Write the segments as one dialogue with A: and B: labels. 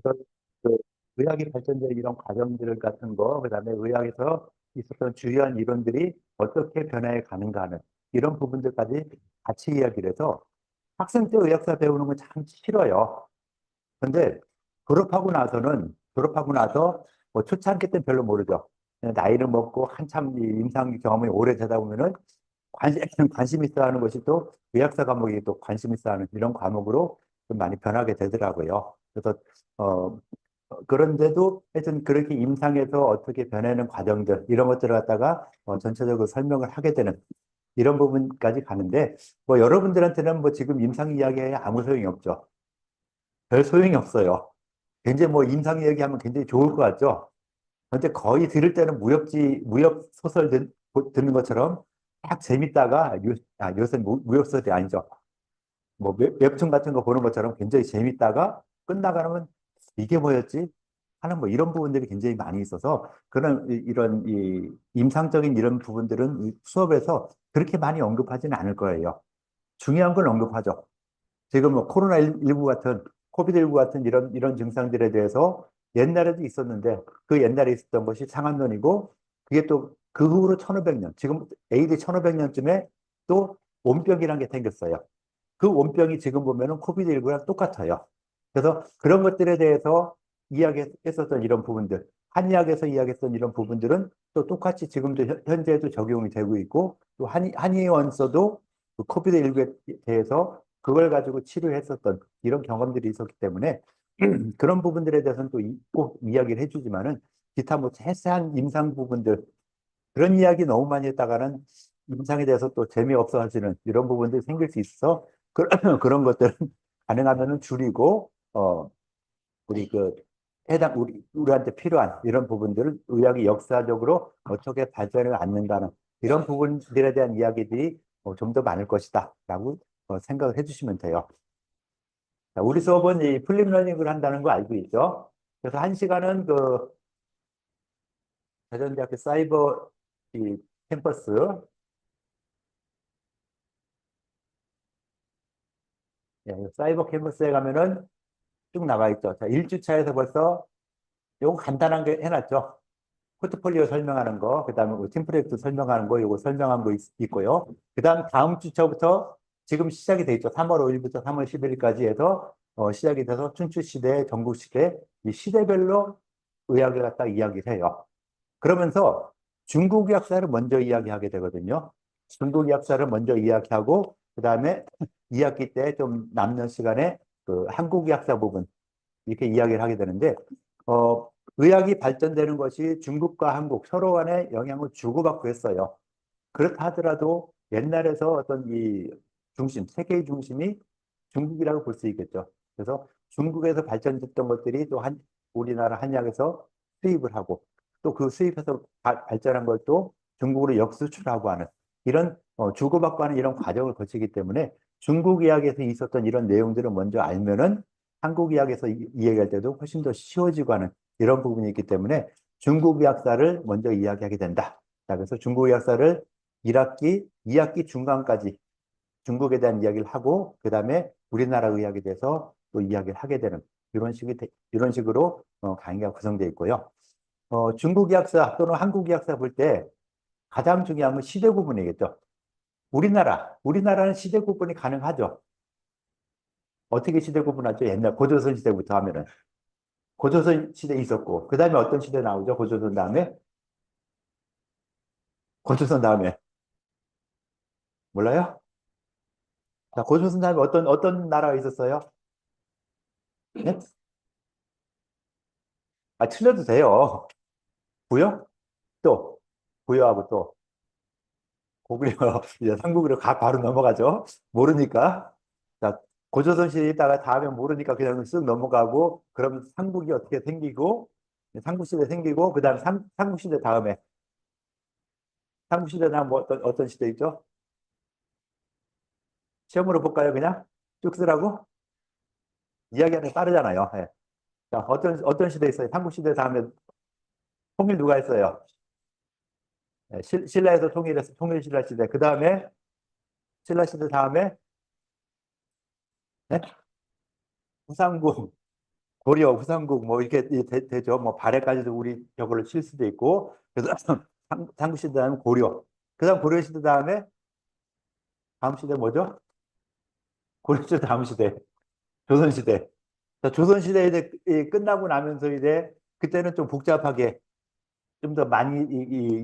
A: 그래서 그 의학이 발전된 이런 과정들 같은 거, 그다음에 의학에서 있었던 주요한 이론들이 어떻게 변화해 가는가 하는 이런 부분들까지 같이 이야기를 해서 학생 때 의학사 배우는 건 참 싫어요. 근데 졸업하고 나서 뭐 초창기 때는 별로 모르죠. 그냥 나이를 먹고 한참 이 임상 경험이 오래되다 보면은 관심, 관심 있어 하는 것이 또 의학사 과목이 또 관심 있어 하는 이런 과목으로 좀 많이 변하게 되더라고요. 그래서 어, 그런데도 하여튼 그렇게 임상에서 어떻게 변하는 과정들 이런 것들을 갖다가 전체적으로 설명을 하게 되는 이런 부분까지 가는데 뭐 여러분들한테는 뭐 지금 임상 이야기에 아무 소용이 없죠. 별 소용이 없어요. 굉장히 뭐 임상 이야기하면 굉장히 좋을 것 같죠. 근데 거의 들을 때는 무협 소설 듣는 것처럼 딱 재밌다가 요새 무협 소설이 아니죠. 뭐 웹툰 같은 거 보는 것처럼 굉장히 재밌다가 끝나가면 이게 뭐였지? 하는 뭐 이런 부분들이 굉장히 많이 있어서 그런 이런 이 임상적인 이런 부분들은 이 수업에서 그렇게 많이 언급하지는 않을 거예요. 중요한 건 언급하죠. 지금 뭐 코로나19 같은 코비드19 같은 이런 증상들에 대해서 옛날에도 있었는데 그 옛날에 있었던 것이 상한론이고 그게 또 그 후로 1500년 지금 AD 1500년쯤에 또 온병이라는 게 생겼어요. 그 원병이 지금 보면은 코비드19랑 똑같아요. 그래서 그런 것들에 대해서 이야기했었던 이런 부분들, 한의학에서 이야기했던 이런 부분들은 또 똑같이 지금도 현재도 적용이 되고 있고 또 한의원서도 그 코비드19에 대해서 그걸 가지고 치료했었던 이런 경험들이 있었기 때문에 그런 부분들에 대해서는 또 꼭 이야기를 해주지만은 기타 뭐 세세한 임상 부분들 그런 이야기 너무 많이 했다가는 임상에 대해서 또 재미없어 하시는 이런 부분들이 생길 수 있어. 그런 것들은 가능하면은 줄이고, 우리 그 우리한테 필요한 이런 부분들을 의학이 역사적으로 어떻게 발전을 않는다는 이런 부분들에 대한 이야기들이 좀 더 많을 것이다라고 생각을 해주시면 돼요. 자, 우리 수업은 이 플립 러닝을 한다는 거 알고 있죠? 그래서 한 시간은 그 대전대학교 사이버 이 캠퍼스 예, 사이버 캠퍼스에 가면은 쭉 나와 있죠. 자, 1주차에서 벌써 요거 간단한 게 해놨죠. 포트폴리오 설명하는 거, 그 다음에 팀 프로젝트 설명하는 거, 요거 설명한 거 고요. 그 다음 주차부터 지금 시작이 돼 있죠. 3월 5일부터 3월 11일까지 해서 시작이 돼서 춘추시대, 전국시대, 이 시대별로 의학을 갖다 이야기를 해요. 그러면서 중국 약사를 먼저 이야기하게 되거든요. 중국 약사를 먼저 이야기하고 그 다음에 2학기 때 좀 남는 시간에 그 한국 약사 부분 이렇게 이야기를 하게 되는데 의학이 발전되는 것이 중국과 한국 서로 간에 영향을 주고받고 했어요. 그렇다 하더라도 옛날에서 어떤 이 세계의 중심이 중국이라고 볼 수 있겠죠. 그래서 중국에서 발전됐던 것들이 또 우리나라 한약에서 수입을 하고 또 그 수입해서 발전한 걸 또 중국으로 역수출하고 하는 이런 주고받고 하는 이런 과정을 거치기 때문에 중국 이야기에서 있었던 이런 내용들을 먼저 알면은 한국 이야기에서 이야기할 때도 훨씬 더 쉬워지고 하는 이런 부분이 있기 때문에 중국 약사를 먼저 이야기하게 된다. 자, 그래서 중국 약사를 1학기, 2학기 중간까지 중국에 대한 이야기를 하고 그다음에 우리나라 의학에 대해서 또 이야기를 하게 되는 이런 식으로 강의가 구성되어 있고요. 중국 약사 또는 한국 약사 볼 때 가장 중요한 건 시대 구분이겠죠. 우리나라는 시대 구분이 가능하죠. 어떻게 시대 구분하죠? 옛날 고조선 시대부터 하면은 고조선 시대 있었고 그다음에 어떤 시대 나오죠? 고조선 다음에 몰라요? 자, 고조선 다음에 어떤 나라가 있었어요? 네? 아, 틀려도 돼요. 부여? 또 부여하고 또 고구려 이제 삼국으로 바로 넘어가죠. 모르니까 자 고조선 시대 있다가 다음에 모르니까 그냥 쓱 넘어가고 그러면 삼국이 어떻게 생기고 삼국시대 생기고 그다음 삼국시대 다음에 삼국시대 다음 뭐 어떤 시대 있죠? 시험으로 볼까요? 그냥 쭉 쓰라고 이야기하는 게 빠르잖아요. 예. 자 어떤 시대 있어요? 삼국시대 다음에 통일 누가 했어요? 예, 신라에서 통일해서 통일신라 시대 그 다음에 신라 시대 다음에 네? 후삼국 고려, 후삼국 뭐 이렇게 되죠. 뭐 발해까지도 우리 저걸로 칠 수도 있고. 그래서 삼국시대 다음에 고려. 그다음 고려시대 다음에 다음 시대 뭐죠? 고려시대 다음 시대 조선시대. 자, 조선시대 이제 끝나고 나면서 이제 그때는 좀 복잡하게 좀 더 많이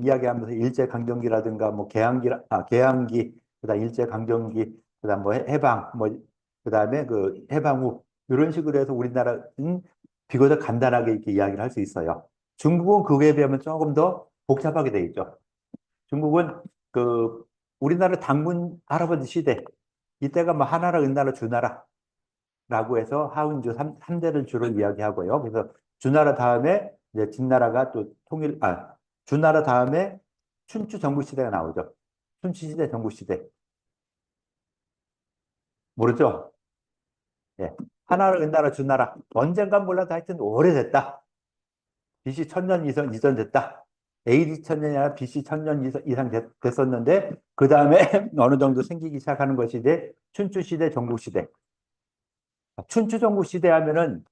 A: 이야기하면서 일제강점기라든가 뭐 개항기, 그다음 일제강점기, 그다음 뭐 해방, 뭐 그다음에 그 해방 후 이런 식으로 해서 우리나라는 비교적 간단하게 이렇게 이야기를 할 수 있어요. 중국은 그거에 비하면 조금 더 복잡하게 돼 있죠. 중국은 그 우리나라 당군 할아버지 시대 이때가 뭐 하나라, 은나라, 주나라 라고 해서 하운주 3대를 주로 이야기하고요. 그래서 주나라 다음에 이제 진나라가 또 주나라 다음에 춘추 전국시대가 나오죠. 춘추시대, 전국시대. 모르죠? 예. 하나라, 은나라, 주나라. 언젠간 몰라도 하여튼 오래됐다. BC 1000년 이전 됐다. AD 1000년이 아니라 BC 1000년 이상 됐었는데, 그 다음에 어느 정도 생기기 시작하는 것이 이제 춘추시대, 전국시대. 춘추 전국시대 하면은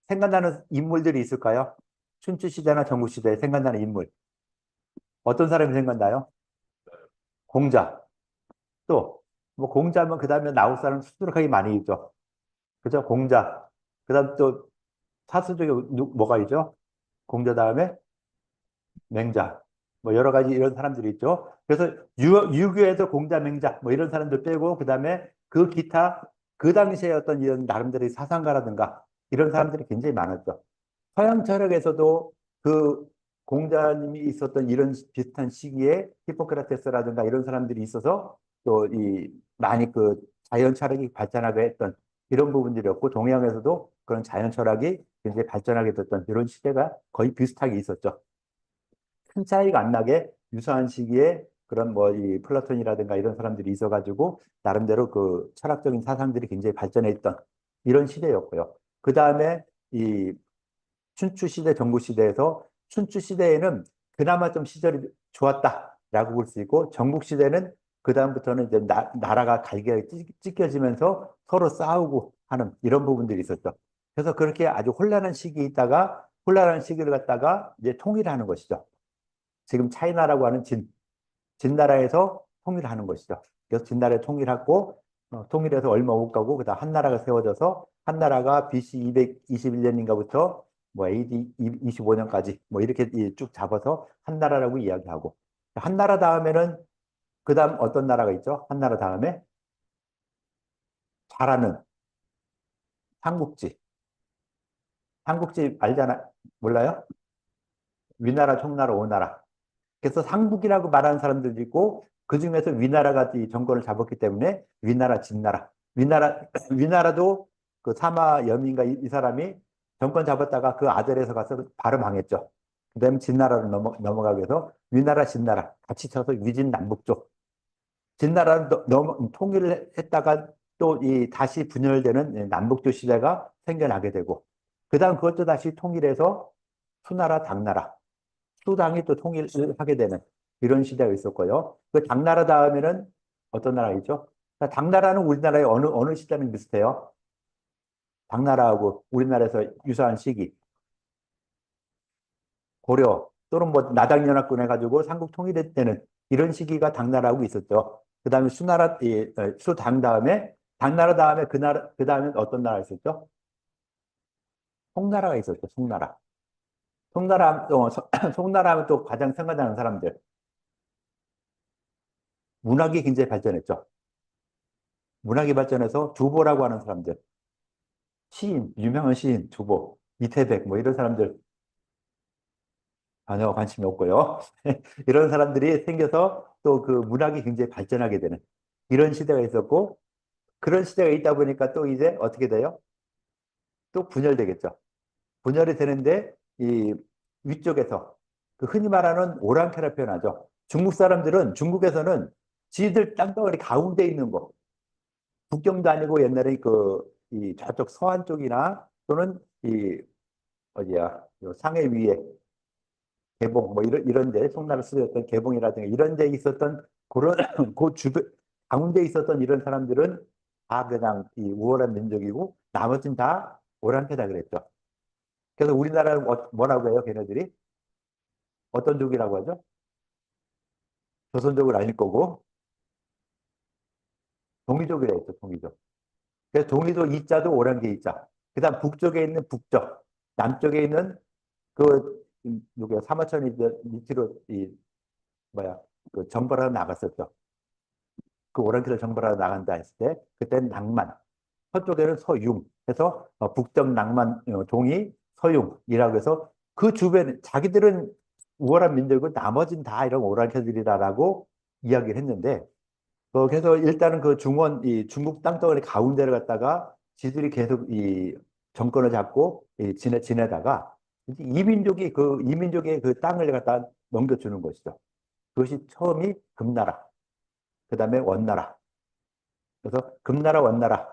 A: 생각나는 인물들이 있을까요? 춘추시대나 전국시대에 생각나는 인물. 어떤 사람이 생각나요? 공자. 또, 뭐 공자면 그 다음에 나올 사람 수두룩하게 많이 있죠. 그죠? 공자. 그 다음 또 사수 중에 뭐가 있죠? 공자 다음에 맹자. 뭐 여러 가지 이런 사람들이 있죠. 그래서 유교에서 공자, 맹자 뭐 이런 사람들 빼고 그 다음에 그 기타 그 당시에 어떤 이런 나름대로의 사상가라든가 이런 사람들이 굉장히 많았죠. 서양 철학에서도 그 공자님이 있었던 이런 비슷한 시기에 히포크라테스라든가 이런 사람들이 있어서 또 이 많이 그 자연 철학이 발전하게 했던 이런 부분들이었고 동양에서도 그런 자연 철학이 굉장히 발전하게 됐던 이런 시대가 거의 비슷하게 있었죠. 큰 차이가 안 나게 유사한 시기에 그런 뭐 이 플라톤이라든가 이런 사람들이 있어가지고 나름대로 그 철학적인 사상들이 굉장히 발전해 있던 이런 시대였고요. 그 다음에 이 춘추 시대, 전국 시대에서 춘추 시대에는 그나마 좀 시절이 좋았다라고 볼 수 있고 전국 시대는 그 다음부터는 이제 나라가 갈게 찢겨지면서 서로 싸우고 하는 이런 부분들이 있었죠. 그래서 그렇게 아주 혼란한 시기에 있다가 혼란한 시기를 갖다가 이제 통일하는 것이죠. 지금 차이나라고 하는 진나라에서 통일하는 것이죠. 그래서 진나라에 통일하고 통일해서 얼마 못 가고 그다음 한나라가 세워져서 한나라가 BC 221년인가부터 뭐 AD 25년까지 뭐 이렇게 쭉 잡아서 한나라라고 이야기하고 한나라 다음에는 그다음 어떤 나라가 있죠? 한나라 다음에 잘하는 삼국지. 삼국지 알잖아. 몰라요? 위나라, 총나라, 오나라. 그래서 상국이라고 말하는 사람들도 있고 그 중에서 위나라가 이 정권을 잡았기 때문에 위나라, 진나라. 위나라도 그 사마 여민가 이 사람이 정권 잡았다가 그 아들에서 가서 바로 망했죠. 그다음에 진나라로 넘어가게 해서 위나라, 진나라 같이 쳐서 위진 남북 쪽. 진나라를 통일을 했다가 또 이 다시 분열되는 남북조 시대가 생겨나게 되고 그다음 그것도 다시 통일해서 수나라, 당나라. 수당이 또 통일을 하게 되는 이런 시대가 있었고요. 그 당나라 다음에는 어떤 나라가 있죠? 당나라는 우리나라의 어느 시대랑 비슷해요? 당나라하고 우리나라에서 유사한 시기. 고려 또는 뭐 나당연합군 해가지고 삼국 통일이 되는 이런 시기가 당나라하고 있었죠. 그 다음에 수당 다음에 당나라 다음에 그 다음에 어떤 나라가 있었죠? 송나라가 있었죠. 송나라. 송나라 하면 또 가장 생각나는 사람들. 문학이 굉장히 발전했죠. 문학이 발전해서 주보라고 하는 사람들, 시인, 유명한 시인, 주보, 이태백, 뭐 이런 사람들 전혀 관심이 없고요. 이런 사람들이 생겨서 또 그 문학이 굉장히 발전하게 되는 이런 시대가 있었고, 그런 시대가 있다 보니까 또 이제 어떻게 돼요? 또 분열되겠죠. 분열이 되는데, 이 위쪽에서 그 흔히 말하는 오랑캐라 표현하죠. 중국에서는 지들 땅덩어리 가운데 있는 거, 북경도 아니고 옛날에 이 저쪽 서안 쪽이나 또는 이 어디야 요 상해 위에 개봉 뭐 이런 데 송나라 쓰였던 개봉이라든가 이런 데 있었던 그런 그 주변 가운데 있었던 이런 사람들은 다 그냥 이 우월한 민족이고 나머지는 다 오랑캐다 그랬죠. 그래서 우리나라는 뭐라고 해요, 걔네들이? 어떤 족이라고 하죠? 조선족은 아닐 거고, 동이족이라 했죠, 동이족. 그래서 동이족 이자도 오랑캐 이자. 그 다음 북쪽에 있는 북적, 남쪽에 있는 누구야, 사마천이 밑으로, 뭐야, 그 정벌하러 나갔었죠. 그 오랑캐를 정벌하러 나간다 했을 때, 그때는 낭만. 서쪽에는 서융. 해서 북적 낭만, 동이 서융이라고 해서 그 주변, 자기들은 우월한 민족이고 나머지는 다 이런 오랑캐들이다라고 이야기를 했는데, 그래서 일단은 그 이 중국 땅덩어리 가운데를 갖다가 지들이 계속 이 정권을 잡고 지내다가 이민족의 그 땅을 갖다 넘겨주는 것이죠. 그것이 처음이 금나라, 그 다음에 원나라. 그래서 금나라, 원나라.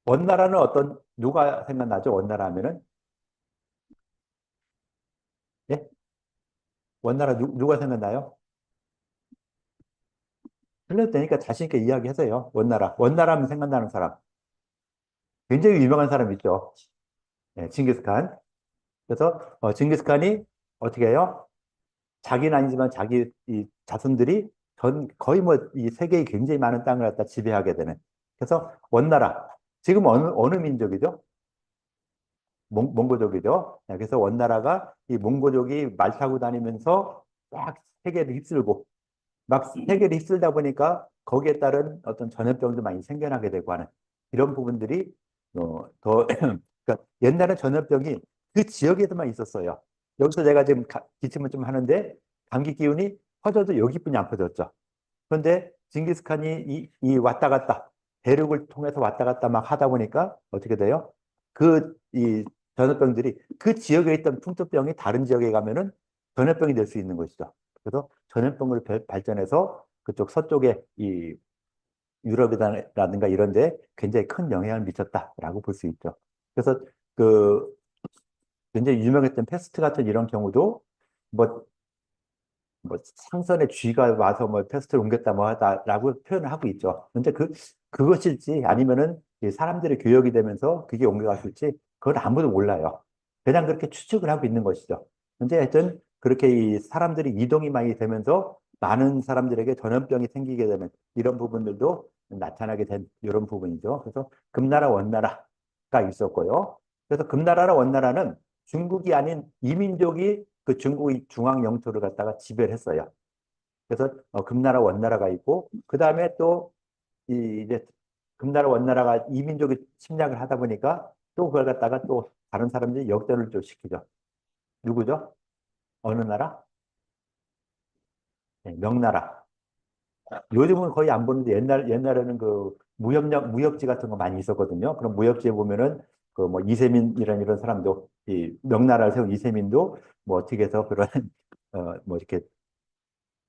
A: 원나라는 누가 생각나죠? 원나라 하면은? 예? 원나라 누가 생각나요? 틀려도 되니까 자신있게 이야기하세요. 원나라. 원나라 하면 생각나는 사람. 굉장히 유명한 사람 있죠. 예, 징기스칸. 그래서 징기스칸이 어떻게 해요? 자기는 아니지만 자기 이 자손들이 거의 뭐 이 세계에 굉장히 많은 땅을 갖다 지배하게 되는. 그래서 원나라. 지금 어느 민족이죠? 몽고족이죠. 네, 그래서 원나라가 이 몽고족이 말 타고 다니면서 막 세계를 휩쓸고 막 세계를 휩쓸다 보니까 거기에 따른 어떤 전염병도 많이 생겨나게 되고 하는 이런 부분들이 더 그러니까 옛날에 전염병이 그 지역에서만 있었어요. 여기서 제가 지금 기침을 좀 하는데 감기 기운이 퍼져도 여기뿐이 안 퍼졌죠. 그런데 징기스칸이 이 왔다 갔다 대륙을 통해서 왔다 갔다 막 하다 보니까 어떻게 돼요? 이 전염병들이 그 지역에 있던 풍토병이 다른 지역에 가면은 전염병이 될 수 있는 것이죠. 그래서 전염병을 발전해서 그쪽 서쪽에 이 유럽이라든가 이런 데 굉장히 큰 영향을 미쳤다라고 볼 수 있죠. 그래서 그 굉장히 유명했던 패스트 같은 이런 경우도 뭐 상선의 쥐가 와서 뭐 패스트를 옮겼다 뭐 하다라고 표현을 하고 있죠. 근데 그것일지 아니면은 이 사람들의 교역이 되면서 그게 옮겨갔을지 그걸 아무도 몰라요. 그냥 그렇게 추측을 하고 있는 것이죠. 근데 하여튼 그렇게 이 사람들이 이동이 많이 되면서 많은 사람들에게 전염병이 생기게 되는 이런 부분들도 나타나게 된 이런 부분이죠. 그래서 금나라 원나라가 있었고요. 그래서 금나라나 원나라는 중국이 아닌 이민족이 그 중국의 중앙 영토를 갖다가 지배를 했어요. 그래서 금나라 원나라가 있고 그 다음에 또 이제 금나라 원나라가 이민족이 침략을 하다 보니까 또 그걸 갖다가 또 다른 사람들이 역전을 좀 시키죠. 누구죠? 어느 나라? 네, 명나라. 요즘은 거의 안 보는데 옛날에는 그 무역지 같은 거 많이 있었거든요. 그럼 무역지에 보면은 그 뭐 이세민이라는 이런 사람도 이 명나라를 세운 이세민도 뭐 어떻게 해서 그런 뭐 이렇게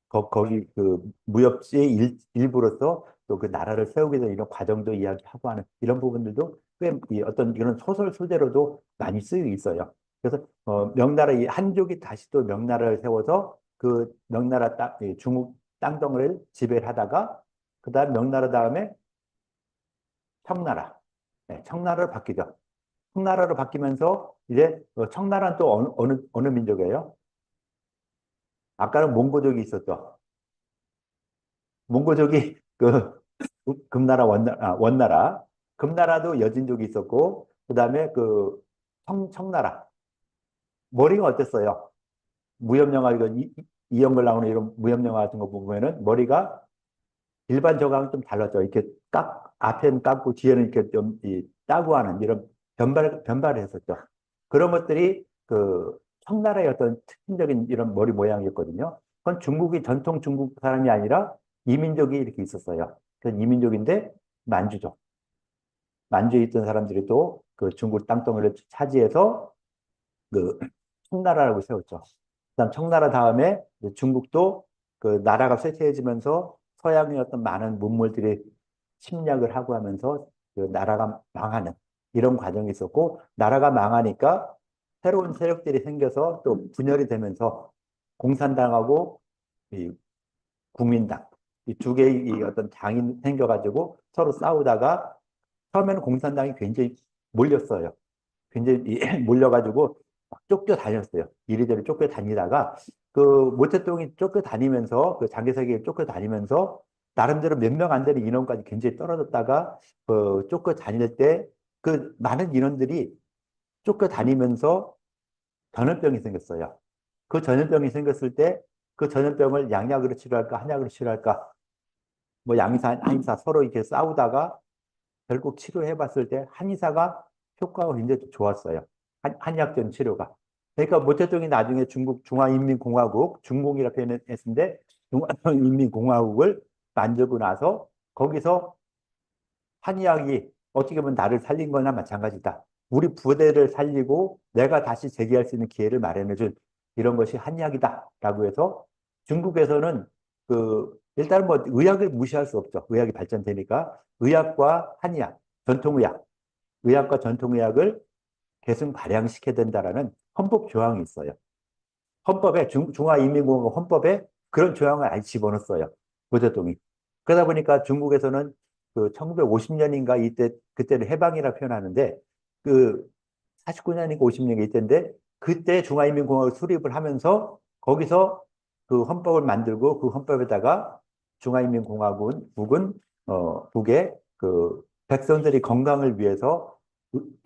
A: 거기 그 무역지의 일부로서 또 그 나라를 세우게 된 이런 과정도 이야기하고 하는 이런 부분들도 꽤 어떤 이런 소설 소재로도 많이 쓰이고 있어요. 그래서 명나라 이 한족이 다시 또 명나라를 세워서 그 명나라 이 중국 땅덩어리를 지배를 하다가 그다음 명나라 다음에 청나라, 네, 청나라로 바뀌죠. 청나라로 바뀌면서 이제 청나라는 또 어느 민족이에요? 아까는 몽고족이 있었죠. 몽고족이 금나라 원나라 금나라도 여진족이 있었고 그다음에 그 청나라 머리가 어땠어요? 무협영화 이거 이영걸 나오는 이런 무협영화 같은 거 보면은 머리가 일반 저하고는 좀 달랐죠. 이렇게 앞에는 깎고 뒤에는 이렇게 좀 따고 하는 이런 변발을 했었죠. 그런 것들이 그 청나라의 어떤 특징적인 이런 머리 모양이었거든요. 그건 전통 중국 사람이 아니라 이민족이 이렇게 있었어요. 그 이민족인데 만주족. 만주에 있던 사람들이 또 그 중국 땅덩어리를 차지해서 그 청나라라고 세웠죠. 그다음 청나라 다음에 이제 중국도 그 나라가 쇠퇴해지면서 서양의 어떤 많은 문물들이 침략을 하고 하면서 그 나라가 망하는 이런 과정이 있었고 나라가 망하니까 새로운 세력들이 생겨서 또 분열이 되면서 공산당하고 이 국민당 이 두 개의 이 어떤 당이 생겨가지고 서로 싸우다가 처음에는 공산당이 굉장히 몰렸어요. 굉장히 몰려가지고 막 쫓겨다녔어요. 이리저리 쫓겨다니다가 그 모태똥이 쫓겨다니면서 그 장개석이 쫓겨다니면서 나름대로 몇 명 안 되는 인원까지 굉장히 떨어졌다가 그 쫓겨다닐 때 그 많은 인원들이 쫓겨다니면서 전염병이 생겼어요. 그 전염병이 생겼을 때 그 전염병을 양약으로 치료할까 한약으로 치료할까 뭐 양의사 한의사 서로 이렇게 싸우다가 결국 치료해 봤을 때 한의사가 효과가 굉장히 좋았어요. 한의학적인 치료가. 그러니까 모태똥이 나중에 중국 중화인민공화국 중공이라고 표현했는데 중화인민공화국을 만들고 나서 거기서 한의학이 어떻게 보면 나를 살린 거나 마찬가지다. 우리 부대를 살리고 내가 다시 재기할 수 있는 기회를 마련해준 이런 것이 한의학이다라고 해서 중국에서는 그 일단 뭐 의학을 무시할 수 없죠. 의학이 발전되니까 의학과 한의학, 전통의학, 의학과 전통의학을 계승 발양시켜야 된다라는 헌법 조항이 있어요. 헌법에 중화인민공화국 헌법에 그런 조항을 아예 집어넣었어요. 모태동이. 그러다 보니까 중국에서는 그 1950년인가 이때 그때를 해방이라 표현하는데 그 49년인가 50년인가 이때인데 그때 중화인민공화국 수립을 하면서 거기서 그 헌법을 만들고 그 헌법에다가 중화인민공화국은 북의 그 백성들이 건강을 위해서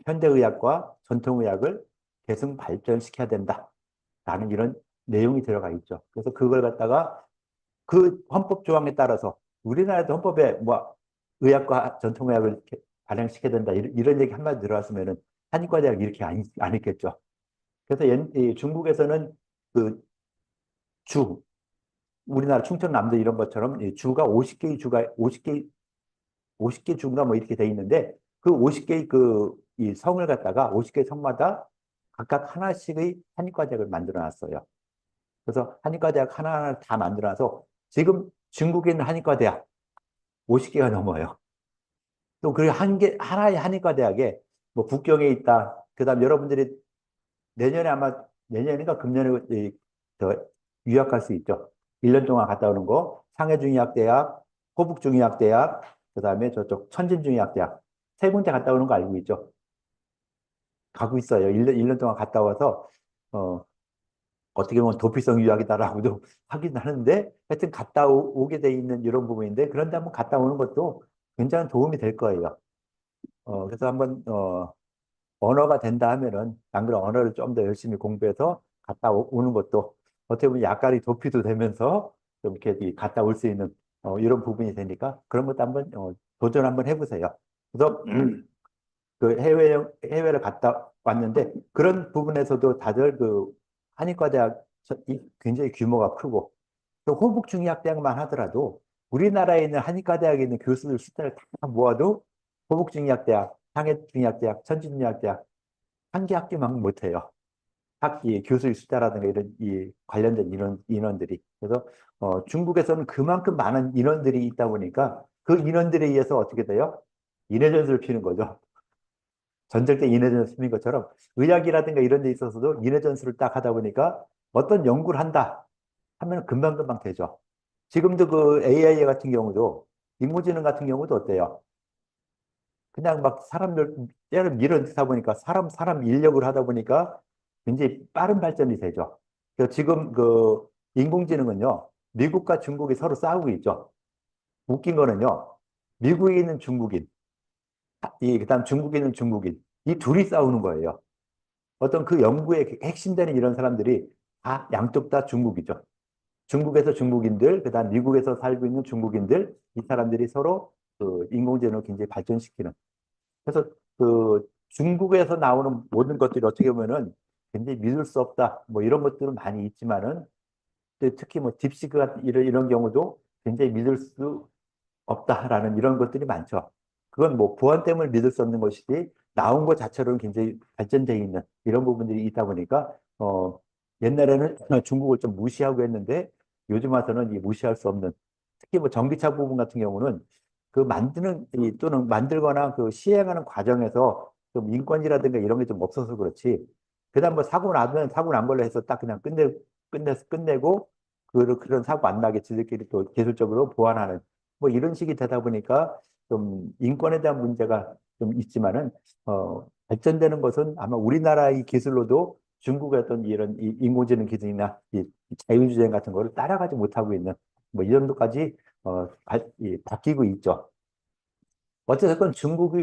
A: 현대의학과 전통의학을 계승 발전시켜야 된다. 라는 이런 내용이 들어가 있죠. 그래서 그걸 갖다가 그 헌법 조항에 따라서 우리나라도 헌법에 뭐 의학과 전통의학을 이렇게 발행시켜야 된다. 이런 얘기 한마디 들어왔으면은 한의과대학 이렇게 안 했겠죠. 그래서 이 중국에서는 그 주, 우리나라 충청남도 이런 것처럼 이 주가 50개의 주가 50개 주인가 뭐 이렇게 돼 있는데 그 50개의 그 이 성을 갖다가 50개 성마다 각각 하나씩의 한의과대학을 만들어 놨어요. 그래서 한의과대학 하나하나 다 만들어서 지금 중국에 있는 한의과대학 50개가 넘어요. 또 그 하나의 한의과대학에 뭐 북경에 있다. 그다음 여러분들이 내년에 아마 내년인가 금년에 저 유학할 수 있죠. 1년 동안 갔다 오는 거. 상해중의학대학, 호북중의학대학, 그다음에 저쪽 천진중의학대학 세 군데 갔다 오는 거 알고 있죠? 가고 있어요. 1년 동안 갔다 와서 어, 어떻게 보면 도피성 유학이다라고도 하긴 하는데 하여튼 갔다 오게 돼 있는 이런 부분인데 그런데 한번 갔다 오는 것도 굉장히 도움이 될 거예요. 그래서 한번 언어가 된다 하면은 안 그런 언어를 좀 더 열심히 공부해서 갔다 오는 것도 어떻게 보면 약간의 도피도 되면서 좀 이렇게 갔다 올 수 있는 이런 부분이 되니까 그런 것도 한번 도전 한번 해보세요. 그래서 그 해외를 갔다 왔는데 그런 부분에서도 다들 그 한의과대학 굉장히 규모가 크고 또 호북중의학대학만 하더라도 우리나라에 있는 한의과대학에 있는 교수들 숫자를 다 모아도 호북중의학대학, 상해중의학대학, 천진중의학대학 한 개 학교만 못해요. 학기 교수의 숫자라든가 이런 이 관련된 인원들이 그래서 중국에서는 그만큼 많은 인원들이 있다 보니까 그 인원들에 의해서 어떻게 돼요? 인해전술을 피는 거죠. 전쟁 때 인해전술 피는 것처럼 의학이라든가 이런 데 있어서도 인해전술을 딱 하다 보니까 어떤 연구를 한다 하면 금방금방 되죠. 지금도 그 AI 같은 경우도 인공지능 같은 경우도 어때요? 그냥 막 사람들 때를 밀어넣다 보니까 사람 인력을 하다 보니까 굉장히 빠른 발전이 되죠. 그래서 지금 그 인공지능은요, 미국과 중국이 서로 싸우고 있죠. 웃긴 거는요, 미국에 있는 중국인, 그다음 중국에 있는 중국인, 이 둘이 싸우는 거예요. 어떤 그 연구의 핵심되는 이런 사람들이 다 양쪽 다 중국이죠. 중국에서 중국인들, 그다음 미국에서 살고 있는 중국인들, 이 사람들이 서로 그 인공지능을 굉장히 발전시키는. 그래서 그 중국에서 나오는 모든 것들이 어떻게 보면은 굉장히 믿을 수 없다. 뭐 이런 것들은 많이 있지만은 특히 뭐 딥시크 같은 이런 경우도 굉장히 믿을 수 없다라는 이런 것들이 많죠. 그건 뭐 보안템을 믿을 수 없는 것이지 나온 것 자체로는 굉장히 발전되어 있는 이런 부분들이 있다 보니까 옛날에는 중국을 좀 무시하고 했는데 요즘 와서는 이 무시할 수 없는 특히 뭐 전기차 부분 같은 경우는 그 만드는 또는 만들거나 그 시행하는 과정에서 좀 인권이라든가 이런 게 좀 없어서 그렇지. 그다음 뭐 사고 나면 사고 난 걸로 해서 딱 그냥 끝내고 그런 사고 안 나게 지들끼리 또 기술적으로 보완하는 뭐 이런 식이 되다 보니까 좀 인권에 대한 문제가 좀 있지만은, 발전되는 것은 아마 우리나라의 기술로도 중국의 어떤 이런 인공지능 기술이나 이 자율주행 같은 거를 따라가지 못하고 있는 뭐 이 정도까지 바뀌고 있죠. 어쨌든 중국이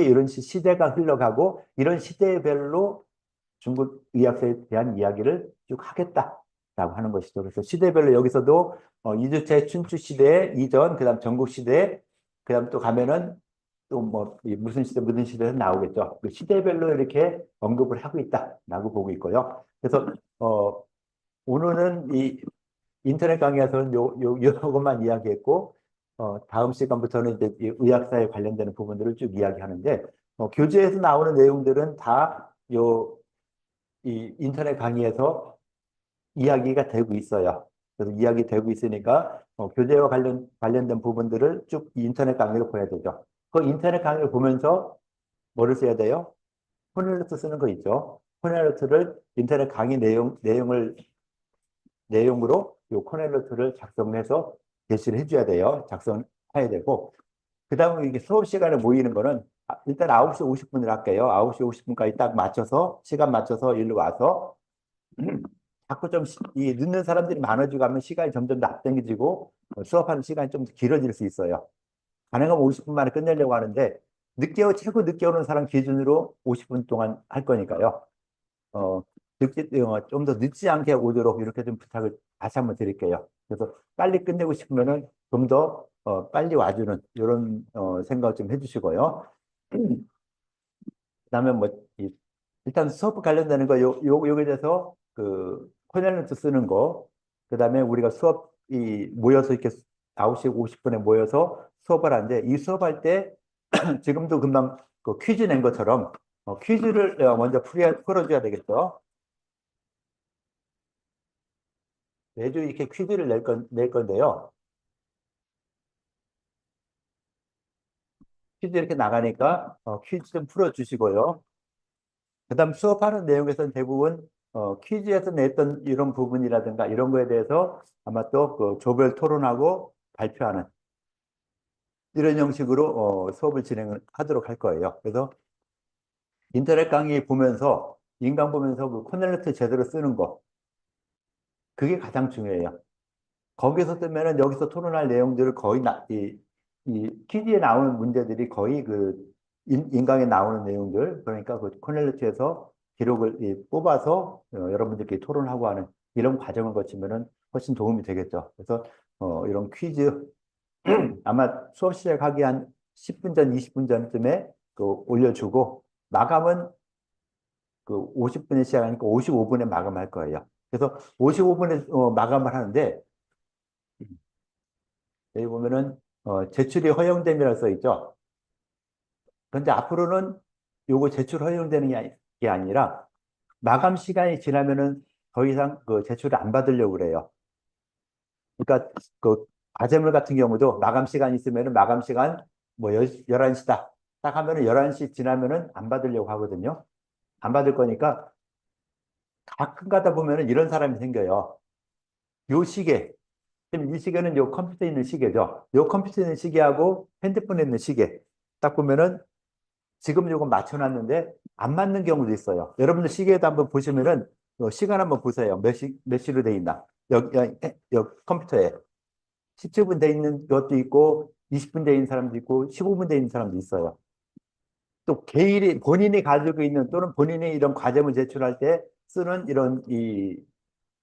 A: 이런 시대가 흘러가고 이런 시대별로 중국 의학사에 대한 이야기를 쭉 하겠다라고 하는 것이죠. 그래서 시대별로 여기서도 이주체 춘추 시대 이전, 그다음 전국 시대, 그다음 또 가면은 또 뭐 무슨 시대에서 나오겠죠. 그 시대별로 이렇게 언급을 하고 있다라고 보고 있고요. 그래서 오늘은 이 인터넷 강의에서는 요것만 이야기했고, 다음 시간부터는 이제 이 의학사에 관련되는 부분들을 쭉 이야기하는데, 교재에서 나오는 내용들은 다 이 인터넷 강의에서 이야기가 되고 있어요. 그래서 이야기되고 있으니까, 교재와 관련된 부분들을 쭉 인터넷 강의로 보야 되죠. 그 인터넷 강의를 보면서 뭐를 써야 돼요? 폰일러트 쓰는 거 있죠. 폰일러트를 인터넷 강의 내용으로 이 코넬러트를 작성해서 제시를 해줘야 돼요. 작성해야 되고. 그 다음에 이게 수업 시간에 모이는 거는 일단 9시 50분을 할게요. 9시 50분까지 딱 맞춰서, 시간 맞춰서 일로 와서 자꾸 좀 늦는 사람들이 많아지고 가면 시간이 점점 더 앞당겨지고 수업하는 시간이 좀 더 길어질 수 있어요. 가능하면 50분 만에 끝내려고 하는데 최고 늦게 오는 사람 기준으로 50분 동안 할 거니까요. 어, 좀 더 늦지 않게 오도록 이렇게 좀 부탁을 다시 한번 드릴게요. 그래서 빨리 끝내고 싶으면은 좀 더 빨리 와주는 이런 생각 좀 해주시고요. 그다음에 뭐 일단 수업 관련되는 거 요거에 대해서 그 코넬런트 쓰는 거, 그다음에 우리가 수업이 모여서 이렇게 9시 50분에 모여서 수업을 하는데 이 수업할 때 지금도 금방 그 퀴즈 낸 것처럼 퀴즈를 먼저 풀어줘야 되겠죠. 매주 이렇게 퀴즈를 낼 건데요. 퀴즈 이렇게 나가니까 퀴즈 좀 풀어주시고요. 그다음 수업하는 내용에서는 대부분 퀴즈에서 냈던 이런 부분이라든가 이런 거에 대해서 아마 또 그 조별 토론하고 발표하는 이런 형식으로 수업을 진행하도록 할 거예요. 그래서 인터넷 강의 보면서 인강 보면서 그 코넬레트 제대로 쓰는 거 그게 가장 중요해요. 거기서 뜨면은 여기서 토론할 내용들을 거의 이 퀴즈에 나오는 문제들이 거의 그 인강에 나오는 내용들 그러니까 그 코넬리티에서 기록을 뽑아서 여러분들끼리 토론하고 하는 이런 과정을 거치면은 훨씬 도움이 되겠죠. 그래서 이런 퀴즈 아마 수업 시작하기 한 10분 전, 20분 전쯤에 그 올려주고 마감은 그 50분에 시작하니까 55분에 마감할 거예요. 그래서 55분에 마감을 하는데 여기 보면은 제출이 허용됨이라고 써 있죠. 그런데 앞으로는 요거 제출 허용되는 게 아니라 마감 시간이 지나면은 더 이상 그 제출을 안 받으려고 그래요. 그러니까 그 과제물 같은 경우도 마감 시간 있으면은 마감 시간 뭐 11시다. 딱 하면은 11시 지나면은 안 받으려고 하거든요. 안 받을 거니까 가끔 가다 보면은 이런 사람이 생겨요. 요 시계. 지금 이 시계는 요 컴퓨터에 있는 시계죠. 요 컴퓨터에 있는 시계하고 핸드폰에 있는 시계. 딱 보면은 지금 요거 맞춰놨는데 안 맞는 경우도 있어요. 여러분들 시계에도 한번 보시면은 시간 한번 보세요. 몇 시로 돼 있나? 여기 컴퓨터에 17분 돼 있는 것도 있고 20분 돼 있는 사람도 있고 15분 돼 있는 사람도 있어요. 또 개인이 본인이 가지고 있는 또는 본인이 이런 과제물 제출할 때 쓰는 이런 이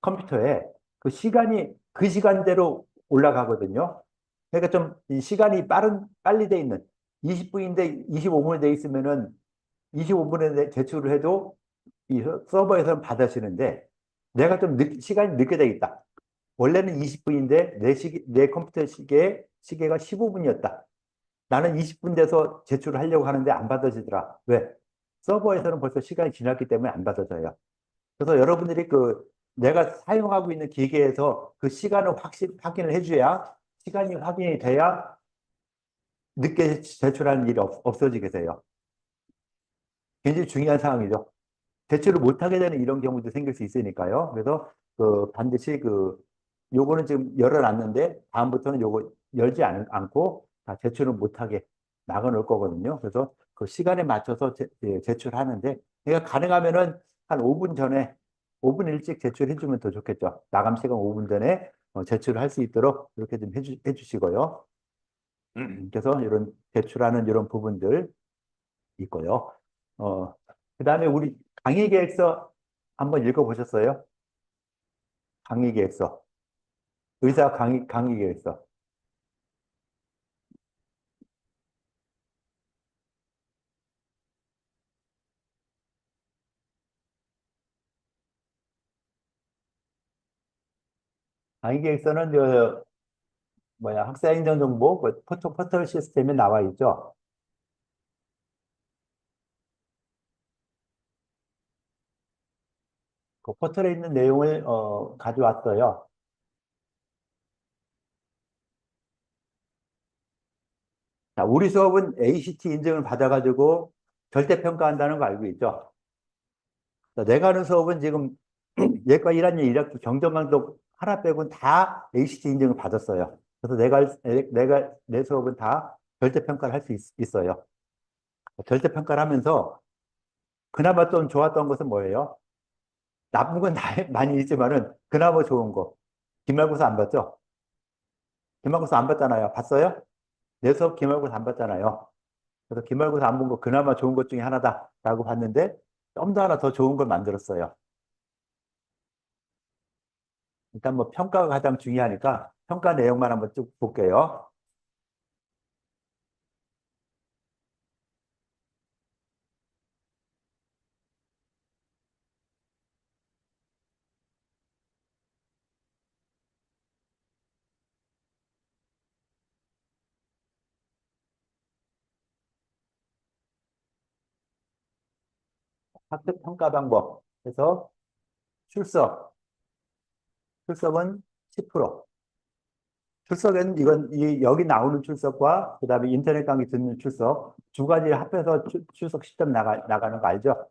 A: 컴퓨터에 그 시간이 그 시간대로 올라가거든요. 그러니까 좀 이 시간이 빨리 돼 있는 20분인데 25분에 돼 있으면은 25분에 제출을 해도 이 서버에서는 받아주는데 내가 좀 시간이 늦게 되겠다. 원래는 20분인데 내 컴퓨터 시계가 15분이었다. 나는 20분 돼서 제출을 하려고 하는데 안 받아지더라. 왜? 서버에서는 벌써 시간이 지났기 때문에 안 받아져요. 그래서 여러분들이 그 내가 사용하고 있는 기계에서 그 시간을 확인을 해줘야 시간이 확인이 돼야 늦게 제출하는 일이 없어지게 돼요. 굉장히 중요한 상황이죠. 대체로 못하게 되는 이런 경우도 생길 수 있으니까요. 그래서 그 반드시 요거는 지금 열어놨는데 다음부터는 요거 열지 않고 다 제출을 못하게 나가 놓을 거거든요. 그래서 그 시간에 맞춰서 제출하는데, 그러니까 가능하면은 한 5분 전에, 5분 일찍 제출해 주면 더 좋겠죠. 마감 시간 5분 전에 제출을 할 수 있도록 이렇게 좀 해주시고요. 그래서 이런 제출하는 이런 부분들 있고요. 어, 그다음에 우리 강의 계획서 한번 읽어보셨어요? 강의 계획서. 의사 강의 계획서. 강의 계획서는 뭐야, 학사행정 정보 뭐, 포털 시스템에 나와 있죠. 그 포털에 있는 내용을 가져왔어요. 자, 우리 수업은 ACT 인증을 받아가지고 절대평가한다는 거 알고 있죠? 자, 내가 하는 수업은 지금 예과 1학년 1학기 경전강도 하나 빼고는 다 ACT 인증을 받았어요. 그래서 내 수업은 다 절대평가를 할 수 있어요. 절대평가를 하면서 그나마 좀 좋았던 것은 뭐예요? 나쁜 건 다 많이 있지만은 그나마 좋은 거. 기말고사 안 봤죠? 기말고사 안 봤잖아요. 봤어요? 내 수업 기말고사 안 봤잖아요. 그래서 기말고사 안 본 거 그나마 좋은 것 중에 하나다라고 봤는데 좀 더 하나 더 좋은 걸 만들었어요. 일단 뭐 평가가 가장 중요하니까 평가 내용만 한번 쭉 볼게요. 학습 평가 방법. 그래서 출석. 출석은 10%. 출석에는 여기 나오는 출석과 그다음에 인터넷 강의 듣는 출석 두 가지 합해서 출석 시점 나가는 거 알죠?